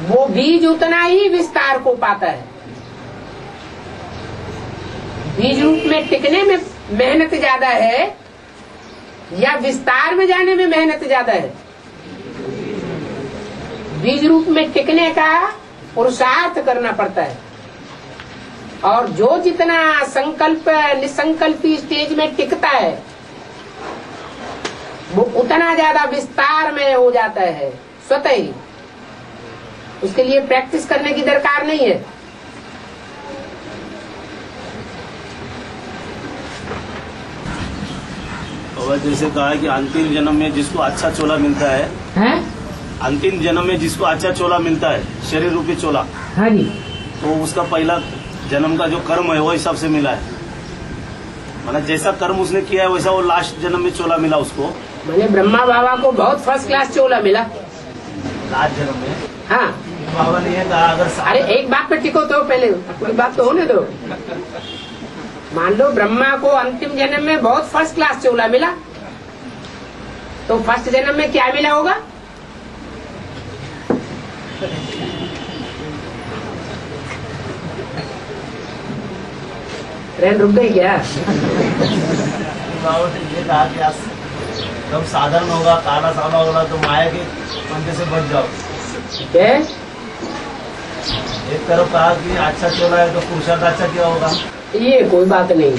वो बीज उतना ही विस्तार को पाता है। बीज रूप में टिकने में मेहनत ज्यादा है या विस्तार में जाने में मेहनत ज्यादा है? बीज रूप में टिकने का पुरुषार्थ करना पड़ता है, और जो जितना संकल्प निसंकल्पी स्टेज में टिकता है वो उतना ज्यादा विस्तार में हो जाता है स्वतः ही। उसके लिए प्रैक्टिस करने की दरकार नहीं है। और जैसे कहा है कि अंतिम जन्म में जिसको अच्छा चोला मिलता है, अंतिम जन्म में जिसको अच्छा चोला मिलता है, शरीर रूपी चोला, हाँ जी, तो उसका पहला जन्म का जो कर्म है वो हिसाब से मिला है। मतलब जैसा कर्म उसने किया है वैसा वो लास्ट जन्म में चोला मिला उसको। मैंने ब्रह्मा बाबा को बहुत फर्स्ट क्लास चोला मिला लास्ट जन्म में। हाँ, बाबा ने कहा अगर अरे एक बात पे टिको तो, पहले पूरी बात तो होने दो। मान लो ब्रह्मा को अंतिम जन्म में बहुत फर्स्ट क्लास चोला मिला, तो फर्स्ट जन्म में क्या मिला होगा? ट्रेन रुक गई क्या? बाबा ने ये कहा कि आज जब साधारण होगा, काला सावला होगा तो माया के पंजे से बच जाओ। क्या? एक तरफ कहा कि अच्छा चला है तो पुरुषार्थ अच्छा क्या होगा। ये कोई बात नहीं,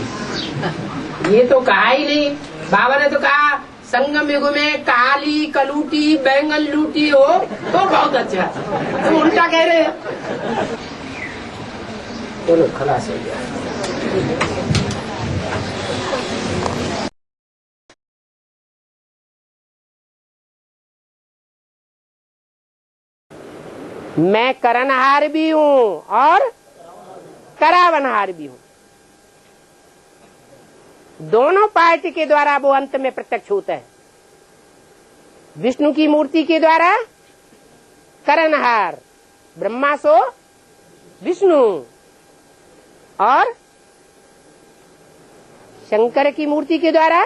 ये तो कहा ही नहीं। बाबा ने तो कहा संगम युग में काली कलूटी बैंगन लूटी हो तो बहुत अच्छा, तो उल्टा कह रहे हैं। चलो खलास हो गया। मैं करनहार भी हूँ और करावनहार भी हूँ। दोनों पार्टी के द्वारा वो अंत में प्रत्यक्ष होता है। विष्णु की मूर्ति के द्वारा करनहार, ब्रह्मा सो विष्णु, और शंकर की मूर्ति के द्वारा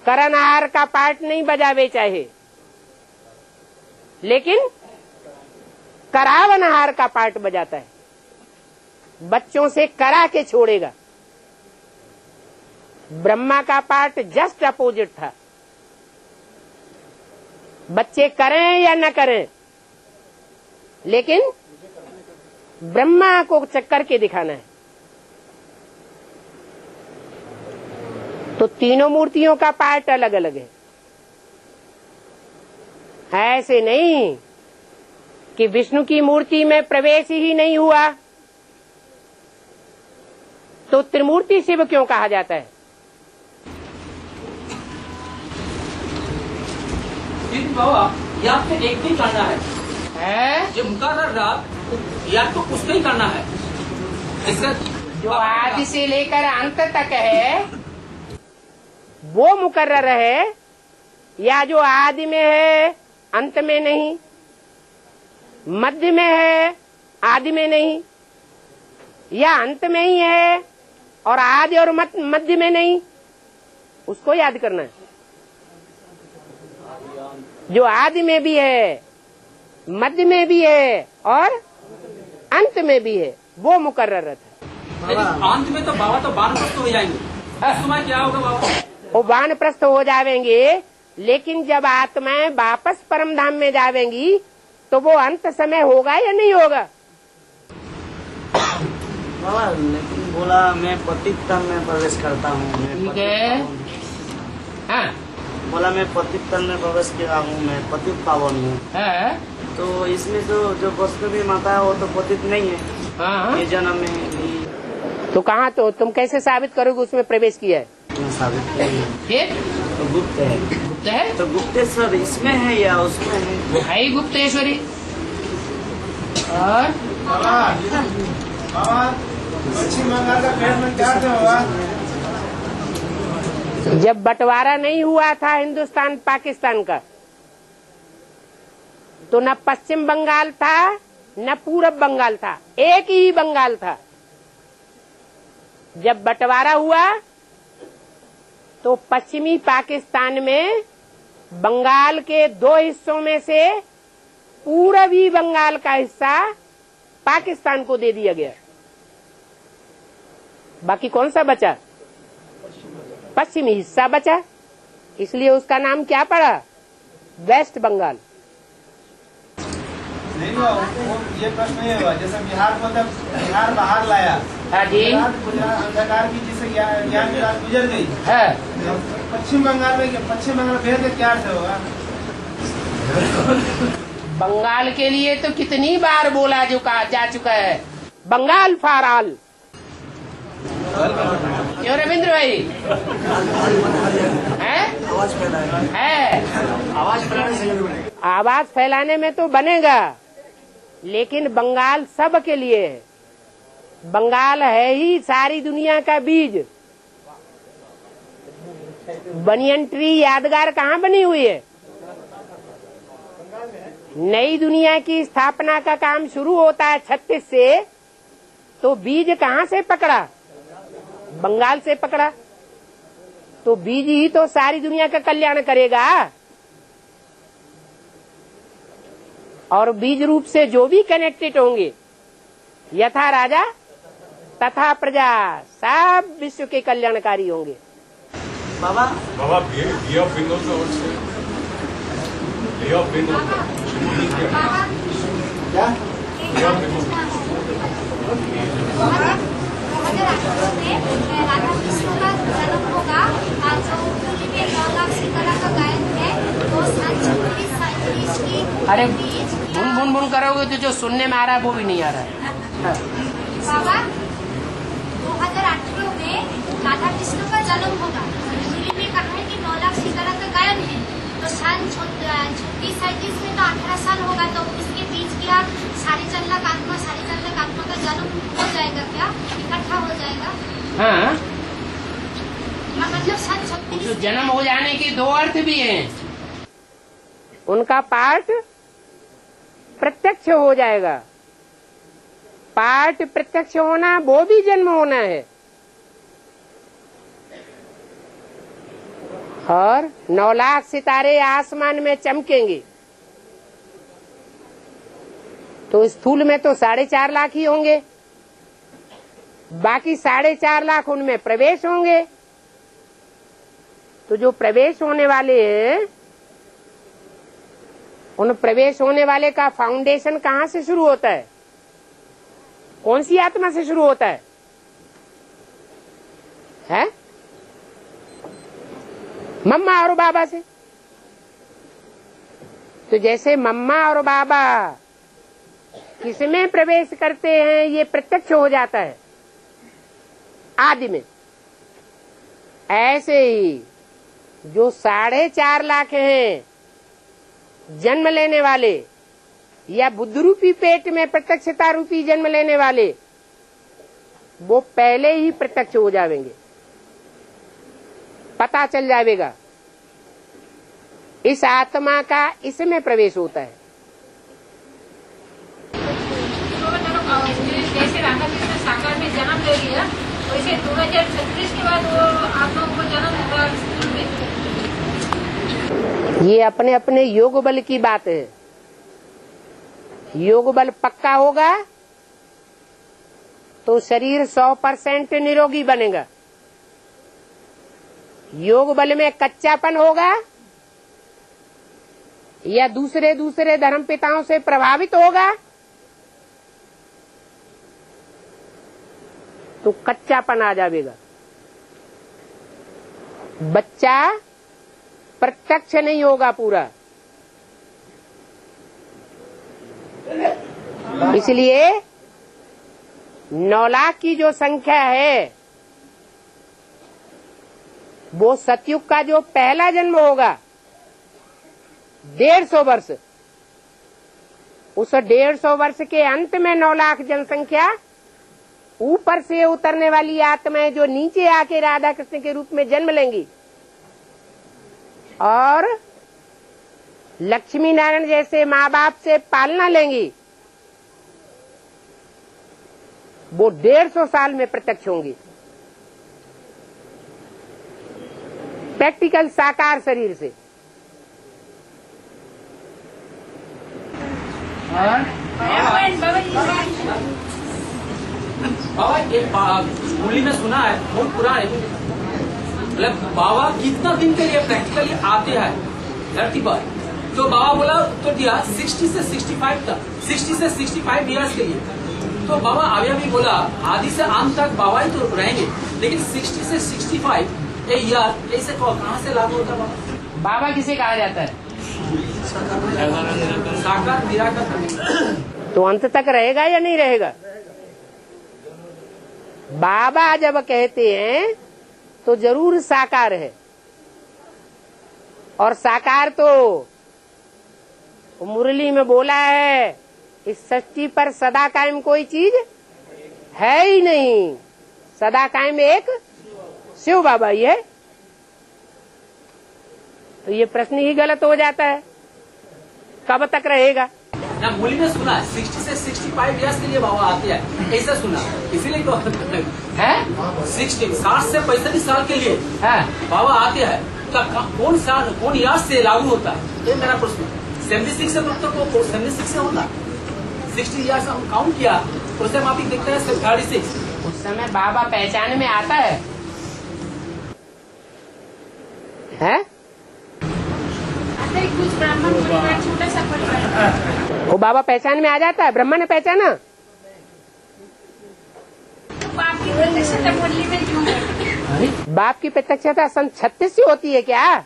करनहार का पार्ट नहीं बजावे चाहे, लेकिन करावनहार का पार्ट बजाता है। बच्चों से करा के छोड़ेगा। ब्रह्मा का पार्ट जस्ट अपोजिट था। बच्चे करें या न करें, लेकिन ब्रह्मा को चक्कर के दिखाना है। तो तीनों मूर्तियों का पार्ट अलग अलग है। ऐसे नहीं कि विष्णु की मूर्ति में प्रवेश ही नहीं हुआ तो त्रिमूर्ति शिव क्यों कहा जाता है? बाबा या तो एक ही करना है, जो मुकर्रर रात या तो उसको ही करना है। इसका जो आदि से लेकर अंत तक है वो मुकर्रर है, या जो आदि में है अंत में नहीं, मध्य में है आदि में नहीं, या अंत में ही है और आदि और मध्य में नहीं, उसको याद करना है। जो आदि में भी है, मध्य में भी है और अंत में भी है, वो मुकर्रर है। अंत में तो बाबा तो वानप्रस्थ हो जाएंगे, उस समय क्या होगा बाबा? वो वानप्रस्थ हो जावेंगे, लेकिन जब आत्माएं वापस परम धाम में जावेंगी तो वो अंत समय होगा या नहीं होगा? बाबा लेकिन बोला मैं पतित तन में प्रवेश करता हूँ। ठीक है, हाँ। बोला मैं पतित तन में प्रवेश किया हूँ, मैं पतित पावन हूँ। हाँ। तो इसमें जो वैष्णवी माता है वो तो पतित नहीं है। हाँ। ये जन्म में भी। तो कहाँ, तो तुम कैसे साबित करोगे उसमें प्रवेश किया है? मैं साबित किया फिर तो गुप्त है। गुप्त है तो गुप्तेश्वर इसमें है या उसमें है? वो है ही गुप्तेश्वरी। और पश्चिम बंगाल का पेड़ में क्या होगा? जब बंटवारा नहीं हुआ था हिंदुस्तान पाकिस्तान का, तो न पश्चिम बंगाल था न पूरब बंगाल था, एक ही बंगाल था। जब बंटवारा हुआ तो पश्चिमी पाकिस्तान में बंगाल के 2 हिस्सों में से पूर्वी बंगाल का हिस्सा पाकिस्तान को दे दिया गया। बाकी कौन सा बचा? पश्चिमी हिस्सा बचा, इसलिए उसका नाम क्या पड़ा? वेस्ट बंगाल। नहीं हुआ वो, ये प्रश्न नहीं हुआ। जैसे बिहार को तब बिहार बाहर लाया, हाँ जी, अंधकार की जिसे ज्ञान की रात गुजर गई है। पश्चिम बंगाल भेद का क्या अर्थ होगा? बंगाल के लिए तो कितनी बार बोला जा चुका है, बंगाल फॉर ऑल। क्यों रविंद्र भाई? आवाज फैलाने में तो बनेगा, लेकिन बंगाल सब के लिए है। बंगाल है ही सारी दुनिया का बीज। बनियन ट्री यादगार कहाँ बनी हुई है? नई दुनिया की स्थापना का काम शुरू होता है 36 से, तो बीज कहाँ से पकड़ा? बंगाल से पकड़ा। तो बीज ही तो सारी दुनिया का कल्याण करेगा। और बीज रूप से जो भी कनेक्टेड होंगे, यथा राजा तथा प्रजा सब विश्व के कल्याणकारी होंगे। बाबा Bay of Bengal also. Bay of Bengal. क्या? Bay of Bengal. Radha Krishna का जन्म होगा, जो होली में 9 लाख सीता का गायन है, तो 36 की। अरे बुन बुन करोगे तो जो सुनने में आ रहा है वो भी नहीं आ रहा है। बाबा 2018 में राधा कृष्ण का जन्म होगा, होली में कहा है कि 9 लाख सीता का गायन है, तो सन 36 में तो 18 साल होगा, तो उसके बीच क्या 4.5 लाख आत्मा का जन्म हो जाएगा, क्या इकट्ठा हो जाएगा? हाँ, मतलब सन 36 तो जन्म हो जाने के 2 अर्थ भी हैं। उनका पाठ प्रत्यक्ष हो जाएगा। पाठ प्रत्यक्ष होना वो भी जन्म होना है। और 9 लाख सितारे आसमान में चमकेंगे, तो स्थूल में तो 4.5 लाख ही होंगे, बाकी 4.5 लाख उनमें प्रवेश होंगे। तो जो प्रवेश होने वाले हैं, उन प्रवेश होने वाले का फाउंडेशन कहाँ से शुरू होता है? कौन सी आत्मा से शुरू होता है? हैं? मम्मा और बाबा से। तो जैसे मम्मा और बाबा किसमें प्रवेश करते हैं, ये प्रत्यक्ष हो जाता है आदि में, ऐसे ही जो 4.5 लाख हैं जन्म लेने वाले, या बुद्ध रूपी पेट में प्रत्यक्षता रूपी जन्म लेने वाले, वो पहले ही प्रत्यक्ष हो जाएंगे। पता चल जाएगा इस आत्मा का इसमें प्रवेश होता है। जैसे राधा कृष्ण साकार में जन्म ले लिया, वैसे 2036 के बाद वो आत्माओं को जन्म होगा स्कूल में। ये अपने अपने योग बल की बात है। योग बल पक्का होगा तो शरीर 100% निरोगी बनेगा। योग बल में कच्चापन होगा या दूसरे धर्म पिताओं से प्रभावित होगा तो कच्चापन आ जाएगा। बच्चा प्रत्यक्ष नहीं होगा पूरा। इसलिए 9 लाख की जो संख्या है, वो सतयुग का जो पहला जन्म होगा 150 वर्ष, उस 150 वर्ष के अंत में 9 लाख जनसंख्या ऊपर से उतरने वाली आत्माएं जो नीचे आके राधा कृष्ण के रूप में जन्म लेंगी और लक्ष्मी नारायण जैसे माँ बाप से पालना लेंगी, वो 150 साल में प्रत्यक्ष होंगी। प्रैक्टिकल साकार शरीर से। बाबा एक होली में सुना है, बहुत पुराना है, मतलब बाबा कितना दिन के लिए प्रैक्टिकली आते हैं धरती पर, तो बाबा बोला तो दिया 60 से 65 तक, 60 से 65 ईयर्स के लिए। तो बाबा अभी बोला आदि से अंत तक बाबा ही तो रहेंगे, लेकिन 60 से 65 ईयर ऐसे कहाँ से लागू होता बाबा? बाबा किसे कहा जाता है? साकार निराकार। तो अंत तक रहेगा या नहीं रहेगा? बाबा जब कहते हैं तो जरूर साकार है, और साकार तो मुरली में बोला है, इस सृष्टि पर सदा कायम कोई चीज है ही नहीं। सदा कायम एक शिव बाबा ही है। तो ये प्रश्न ही गलत हो जाता है, कब तक रहेगा? ना मूली में सुना 60 से 65 ईयर्स के लिए बाबा आते हैं, ऐसा सुना, इसीलिए तो है 60 से 65 साल के लिए बाबा आते हैं। तो कौन साल कौन ईयर्स से लागू होता है, ये मेरा प्रश्न। 76 से तो 76 से होता, 60 ईयर्स हम काउंट किया, उससे माफी देखते हैं 36, उस समय बाबा पहचान में आता है? कुछ ब्राह्मण परिवार छोटा सा परिवार, वो बाबा पहचान में आ जाता है? ब्रह्मा ने पहचाना? तो बाप की प्रत्यक्षता मुरली में क्यों है? बाप की प्रत्यक्षता सन 36 से होती है क्या?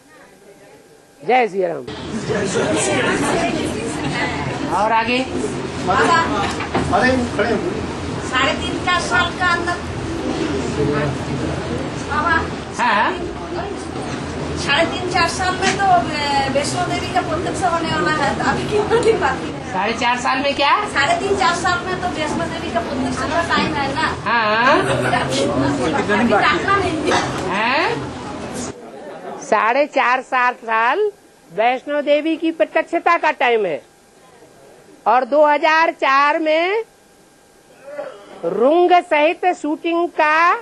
जय श्री राम। और आगे 3.5-4 साल का अंदर बाबा, हाँ 3.5-4 साल में तो वैष्णो देवी का प्रत्यक्ष होने वाला है, तो अभी क्यों नहीं बात? 4.5 साल में क्या? 3.5-4 साल में तो वैष्णो देवी का प्रत्यक्ष का टाइम है ना। हाँ 4.5-7 साल वैष्णो देवी की प्रत्यक्षता का टाइम है, और 2004 में रुंग सहित शूटिंग का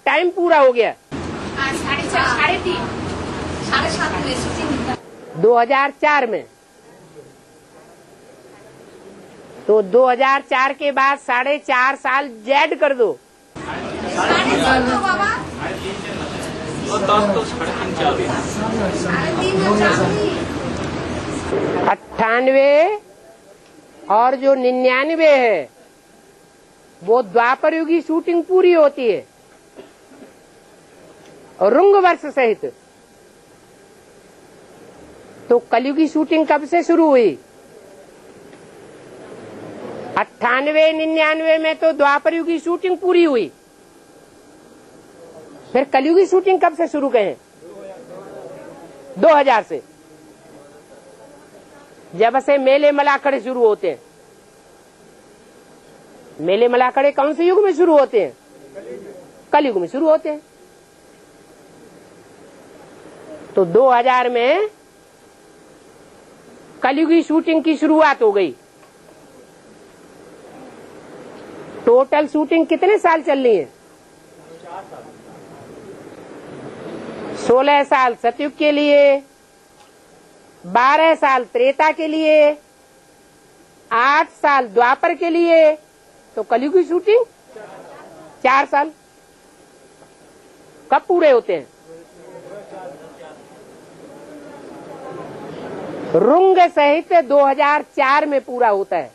टाइम पूरा हो गया। 3.5-3.5 में शूटिंग 2004 में, तो 2004 के बाद 4.5 साल जेड कर दो। 3.5 बाबा, 98 और जो 99 है वो द्वापर युग की शूटिंग पूरी होती है, रुंग वर्ष सहित। तो कलयुग की शूटिंग कब से शुरू हुई? 98-99 में तो द्वापर युग की शूटिंग पूरी हुई। फिर कलयुग की शूटिंग कब से शुरू करें? 2000 से, जब से मेले मलाखड़े शुरू होते हैं। मेले मलाखड़े कौन से युग में शुरू होते हैं? कलयुग में शुरू होते हैं। तो 2000 में कलयुग की शूटिंग की शुरुआत हो गई। टोटल शूटिंग कितने साल चल रही है? 16 साल सतयुग के लिए, 12 साल त्रेता के लिए, 8 साल द्वापर के लिए, तो कलयुग की शूटिंग 4 साल। कब पूरे होते हैं? रुंग सहित 2004 में पूरा होता है।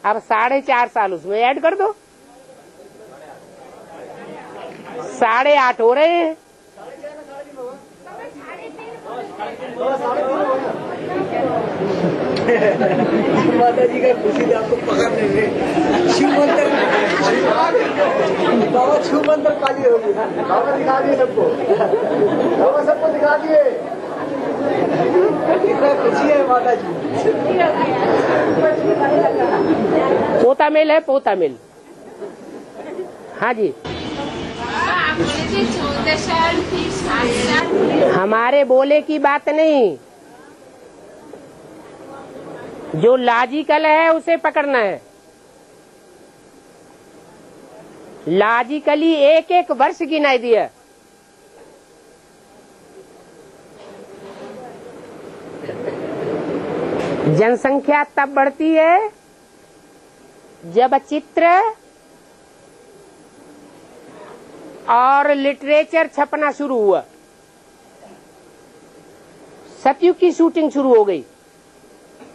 अब 4.5 साल उसमें ऐड कर दो, 8.5 हो रहे हैं। माता जी का खुशी से आपको पकड़ लेंगे। शिव मंदिर बाबा, शिव मंदिर काली होगी। बाबा दिखा दिए सबको, बाबा सबको दिखा दिए। कितना खुशी है माता जी। पोता मिल है, पोता मिल। हाँ जी, हमारे बोले की बात नहीं, जो लॉजिकल है उसे पकड़ना है। लॉजिकली एक एक वर्ष गिनाई दिया। जनसंख्या तब बढ़ती है जब चित्र और लिटरेचर छपना शुरू हुआ। सतयुग की शूटिंग शुरू हो गई,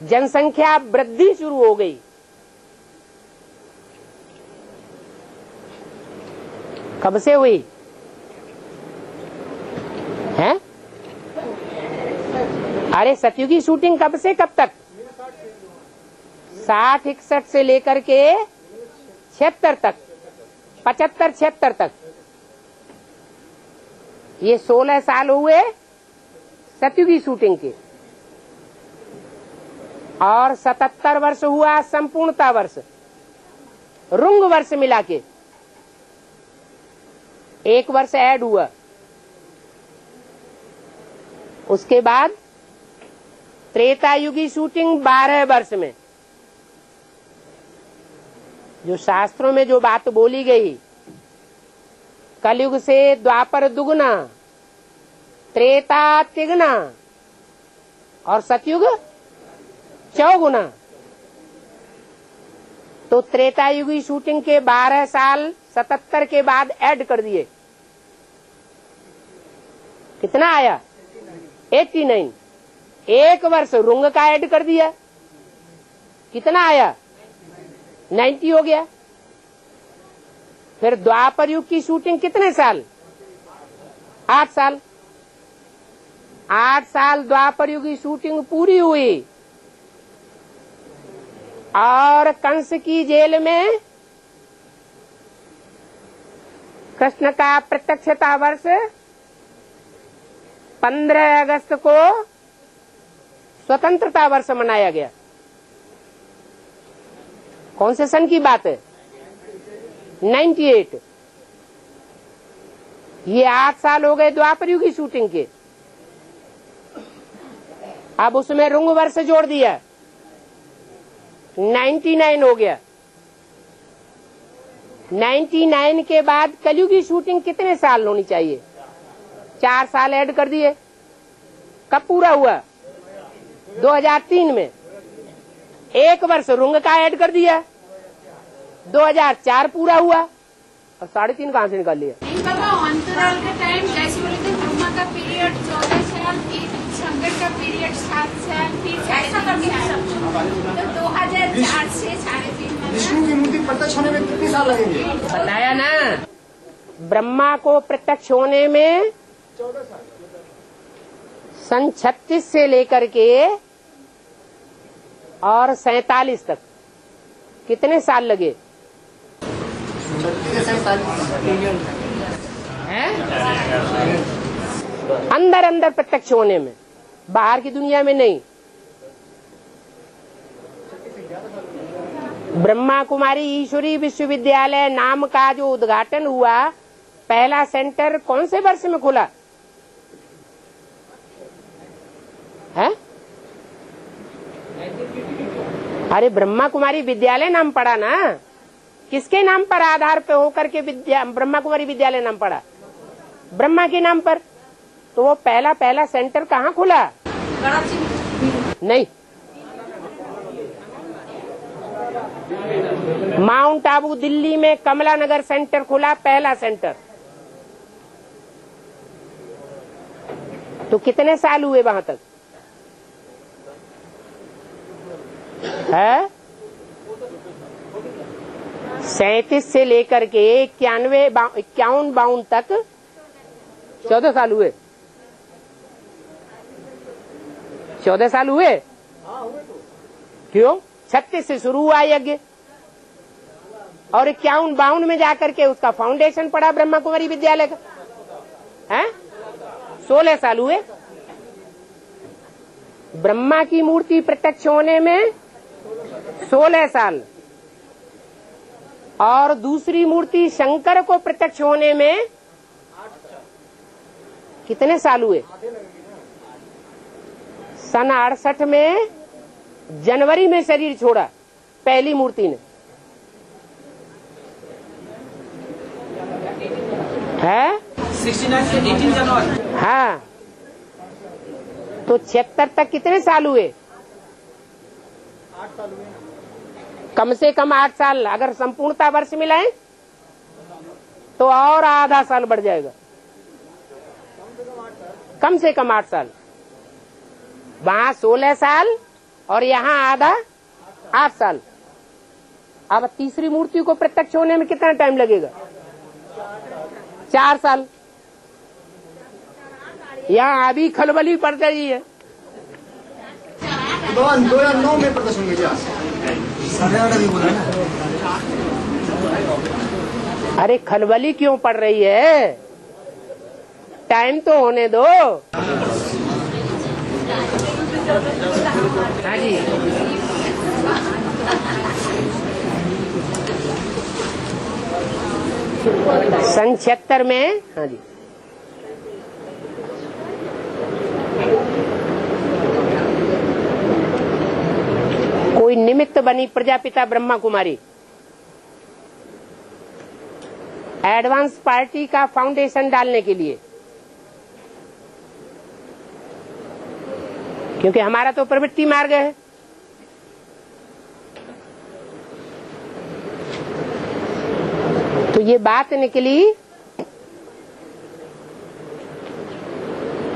जनसंख्या वृद्धि शुरू हो गई। कब से हुई है? अरे सतयुग की शूटिंग कब से कब तक? 60-61 से लेकर के 76 तक, 75-76 तक, ये 16 साल हुए सतयुग की शूटिंग के, और 77 वर्ष हुआ संपूर्णता वर्ष, रुंग वर्ष मिला के। 1 वर्ष ऐड हुआ। उसके बाद त्रेता युगी शूटिंग 12 वर्ष में। जो शास्त्रों में जो बात बोली गई, कलयुग से द्वापर दुगुना, त्रेता तिगुना और सतयुग चौगुना, तो त्रेता युगी शूटिंग के 12 साल 77 के बाद ऐड कर दिए, कितना आया? 89। एक वर्ष रुंग का ऐड कर दिया, कितना आया? 90 हो गया। फिर द्वापर युग की शूटिंग कितने साल? 8 साल। 8 साल द्वापर युग की शूटिंग पूरी हुई और कंस की जेल में कृष्ण का प्रत्यक्षता वर्ष 15 अगस्त को स्वतंत्रता वर्ष मनाया गया। कौन से सन की बात है? 98। ये 8 साल हो गए द्वापर युग की शूटिंग के। अब उसमें रुंग वर्ष जोड़ दिया, 99 हो गया। 99 के बाद कलयुग की शूटिंग कितने साल होनी चाहिए? 4 साल ऐड कर दिए। कब पूरा हुआ? 2003 में। एक वर्ष रुंग का ऐड कर दिया, 2004 पूरा हुआ और 3.5 कहां से निकाल लिया? अंतराल का टाइम जैसे बोले थे, ब्रह्मा का पीरियड 14 साल, फिर शंकर का पीरियड 7 साल, फिर 2004 से 3.5 विष्णु की मूर्ति प्रत्यक्ष होने में कितने साल लगेंगे? बताया ना, ब्रह्मा को प्रत्यक्ष होने में 36 से लेकर के और 47 तक कितने साल लगे? अंदर अंदर प्रत्यक्ष होने में, बाहर की दुनिया में नहीं। ब्रह्मा कुमारी ईश्वरी विश्वविद्यालय नाम का जो उद्घाटन हुआ, पहला सेंटर कौन से वर्ष में खुला है? अरे ब्रह्मा कुमारी विद्यालय नाम पड़ा ना, किसके नाम पर आधार पे होकर के ब्रह्मा कुमारी विद्यालय नाम पड़ा? ब्रह्मा के नाम पर। तो वो पहला सेंटर कहाँ खुला? नहीं, माउंट आबू दिल्ली में कमला नगर सेंटर खुला, पहला सेंटर। तो कितने साल हुए वहां तक है? 37 से लेकर के 51-52 तक 14 साल हुए। 14 साल हुए। क्यों? 36 से शुरू हुआ यज्ञ और 51-52 में जाकर के उसका फाउंडेशन पड़ा ब्रह्मा कुमारी विद्यालय का, है? 16 साल हुए। ब्रह्मा की मूर्ति प्रत्यक्ष होने में 16 साल और दूसरी मूर्ति शंकर को प्रत्यक्ष होने में कितने साल हुए? सन 68 में जनवरी में शरीर छोड़ा पहली मूर्ति ने, है? 69 से 18 जनवरी। हाँ, तो 76 तक कितने साल हुए? 8 साल हुए। कम से कम 8 साल। अगर संपूर्णता वर्ष मिलाएं तो और आधा साल बढ़ जाएगा। कम से कम 8 साल। वहां 16 साल और यहाँ आधा 8 साल। अब तीसरी मूर्ति को प्रत्यक्ष होने में कितना टाइम लगेगा? 4 साल। यहाँ अभी खलबली पड़ रही है। 2009 में प्रदर्शन में क्या? अरे खलबली क्यों पड़ रही है? टाइम तो होने दो। हाँ जी, सन 76 में। हाँ जी, कोई निमित्त बनी प्रजापिता ब्रह्मा कुमारी एडवांस पार्टी का फाउंडेशन डालने के लिए, क्योंकि हमारा तो प्रवृत्ति मार्ग है। ये बात निकली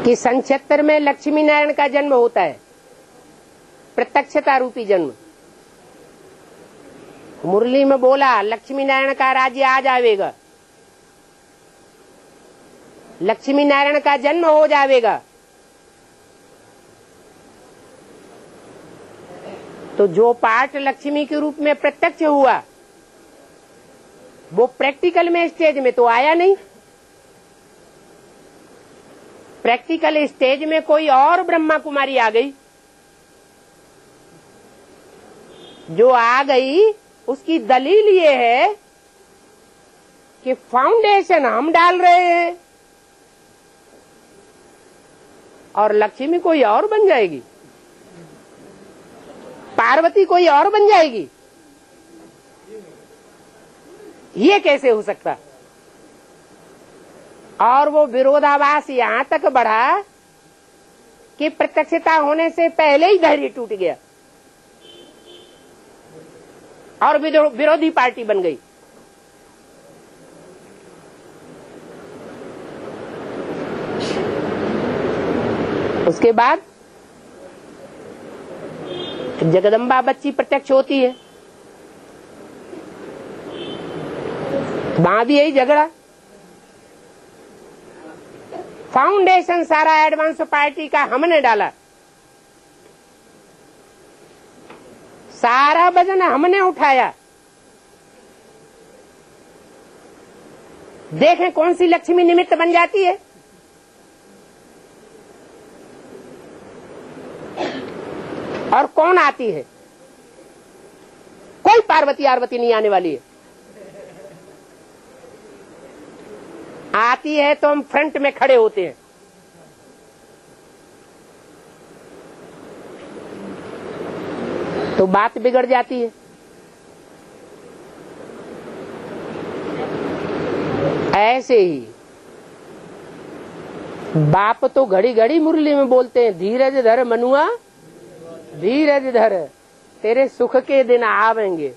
कि सन 76 में लक्ष्मी नारायण का जन्म होता है, प्रत्यक्षता रूपी जन्म। मुरली में बोला लक्ष्मी नारायण का राज्य आ जाएगा, लक्ष्मी नारायण का जन्म हो जाएगा। तो जो पाठ लक्ष्मी के रूप में प्रत्यक्ष हुआ वो प्रैक्टिकल में स्टेज में तो आया नहीं। प्रैक्टिकल स्टेज में कोई और ब्रह्मा कुमारी आ गई। जो आ गई उसकी दलील ये है कि फाउंडेशन हम डाल रहे हैं और लक्ष्मी कोई और बन जाएगी, पार्वती कोई और बन जाएगी। ये कैसे हो सकता? और वो विरोधाभास यहां तक बढ़ा कि प्रत्यक्षता होने से पहले ही धैर्य टूट गया और विरोधी पार्टी बन गई। उसके बाद जगदम्बा बच्ची प्रत्यक्ष होती है, वहां भी यही झगड़ा। फाउंडेशन सारा एडवांस पार्टी का हमने डाला, सारा वजन हमने उठाया। देखें कौन सी लक्ष्मी निमित्त बन जाती है। और कौन आती है? कोई पार्वती आरवती नहीं आने वाली है। आती है तो हम फ्रंट में खड़े होते हैं। तो बात बिगड़ जाती है। ऐसे ही बाप तो घड़ी घड़ी मुरली में बोलते हैं, धीरज धर मनुआ धीरज धर, तेरे सुख के दिन आवेंगे।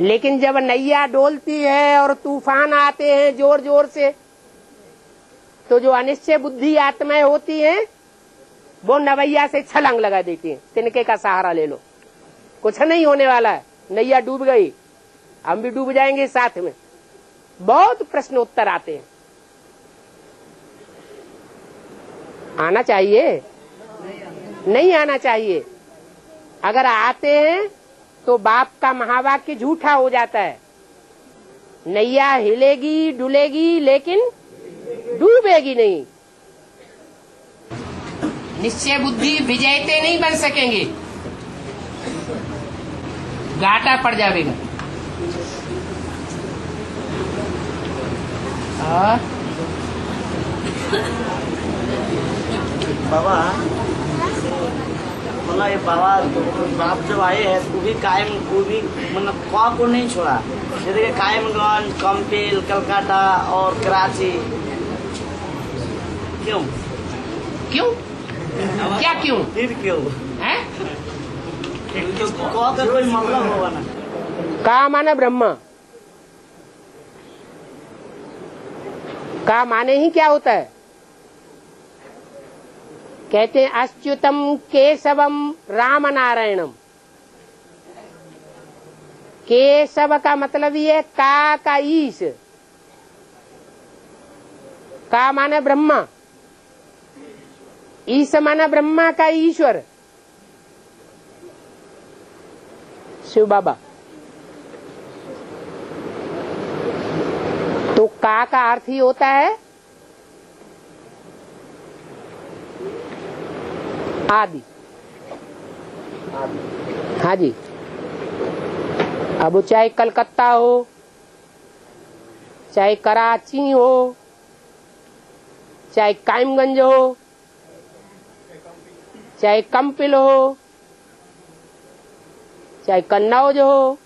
लेकिन जब नैया डोलती है और तूफान आते हैं जोर जोर से, तो जो अनिश्चय बुद्धि आत्माएं होती हैं वो नवैया से छलांग लगा देती हैं। तिनके का सहारा ले लो, कुछ नहीं होने वाला है, नैया डूब गई, हम भी डूब जाएंगे साथ में। बहुत प्रश्न उत्तर आते हैं। आना चाहिए? नहीं आना चाहिए। अगर आते हैं तो बाप का महावाक्य झूठा हो जाता है। नैया हिलेगी डुलेगी लेकिन डूबेगी नहीं। निश्चय बुद्धि विजयते नहीं बन सकेंगे, घाटा पड़ जाएगा। बाबा बोला ये बाबा बाप जब आए हैं तो भी कायम को भी मतलब ख्वाब को नहीं छोड़ा। जैसे कि कायमगंज, कंपेल, कलकत्ता और कराची। क्यों क्यों क्या क्यों फिर क्यों है? ख्वाब का कोई मतलब होगा ना। का माने ब्रह्मा, का माने ही क्या होता है? कहते हैं अच्युतम केशवम राम नारायणम। केशव का मतलब ये का ईश, का माने ब्रह्मा, ईश माना ब्रह्मा का ईश्वर शिव बाबा। तो का अर्थ ही होता है आदि। हाँ जी, अब चाहे कलकत्ता हो, चाहे कराची हो, चाहे कायमगंज हो, चाहे कंपिल हो, चाहे कन्नौज हो,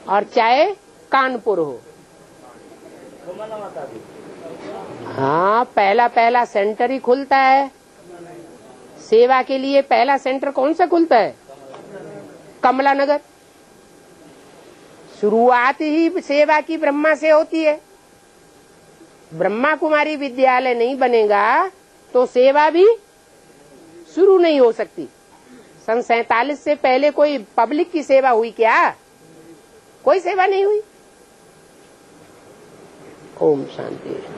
और चाहे कानपुर हो। हाँ, पहला सेंटर ही खुलता है सेवा के लिए। पहला सेंटर कौन सा खुलता है? कमला नगर। शुरुआत ही सेवा की ब्रह्मा से होती है। ब्रह्मा कुमारी विद्यालय नहीं बनेगा तो सेवा भी शुरू नहीं हो सकती। सन 47 से पहले कोई पब्लिक की सेवा हुई क्या? कोई सेवा नहीं हुई। ओम शांति।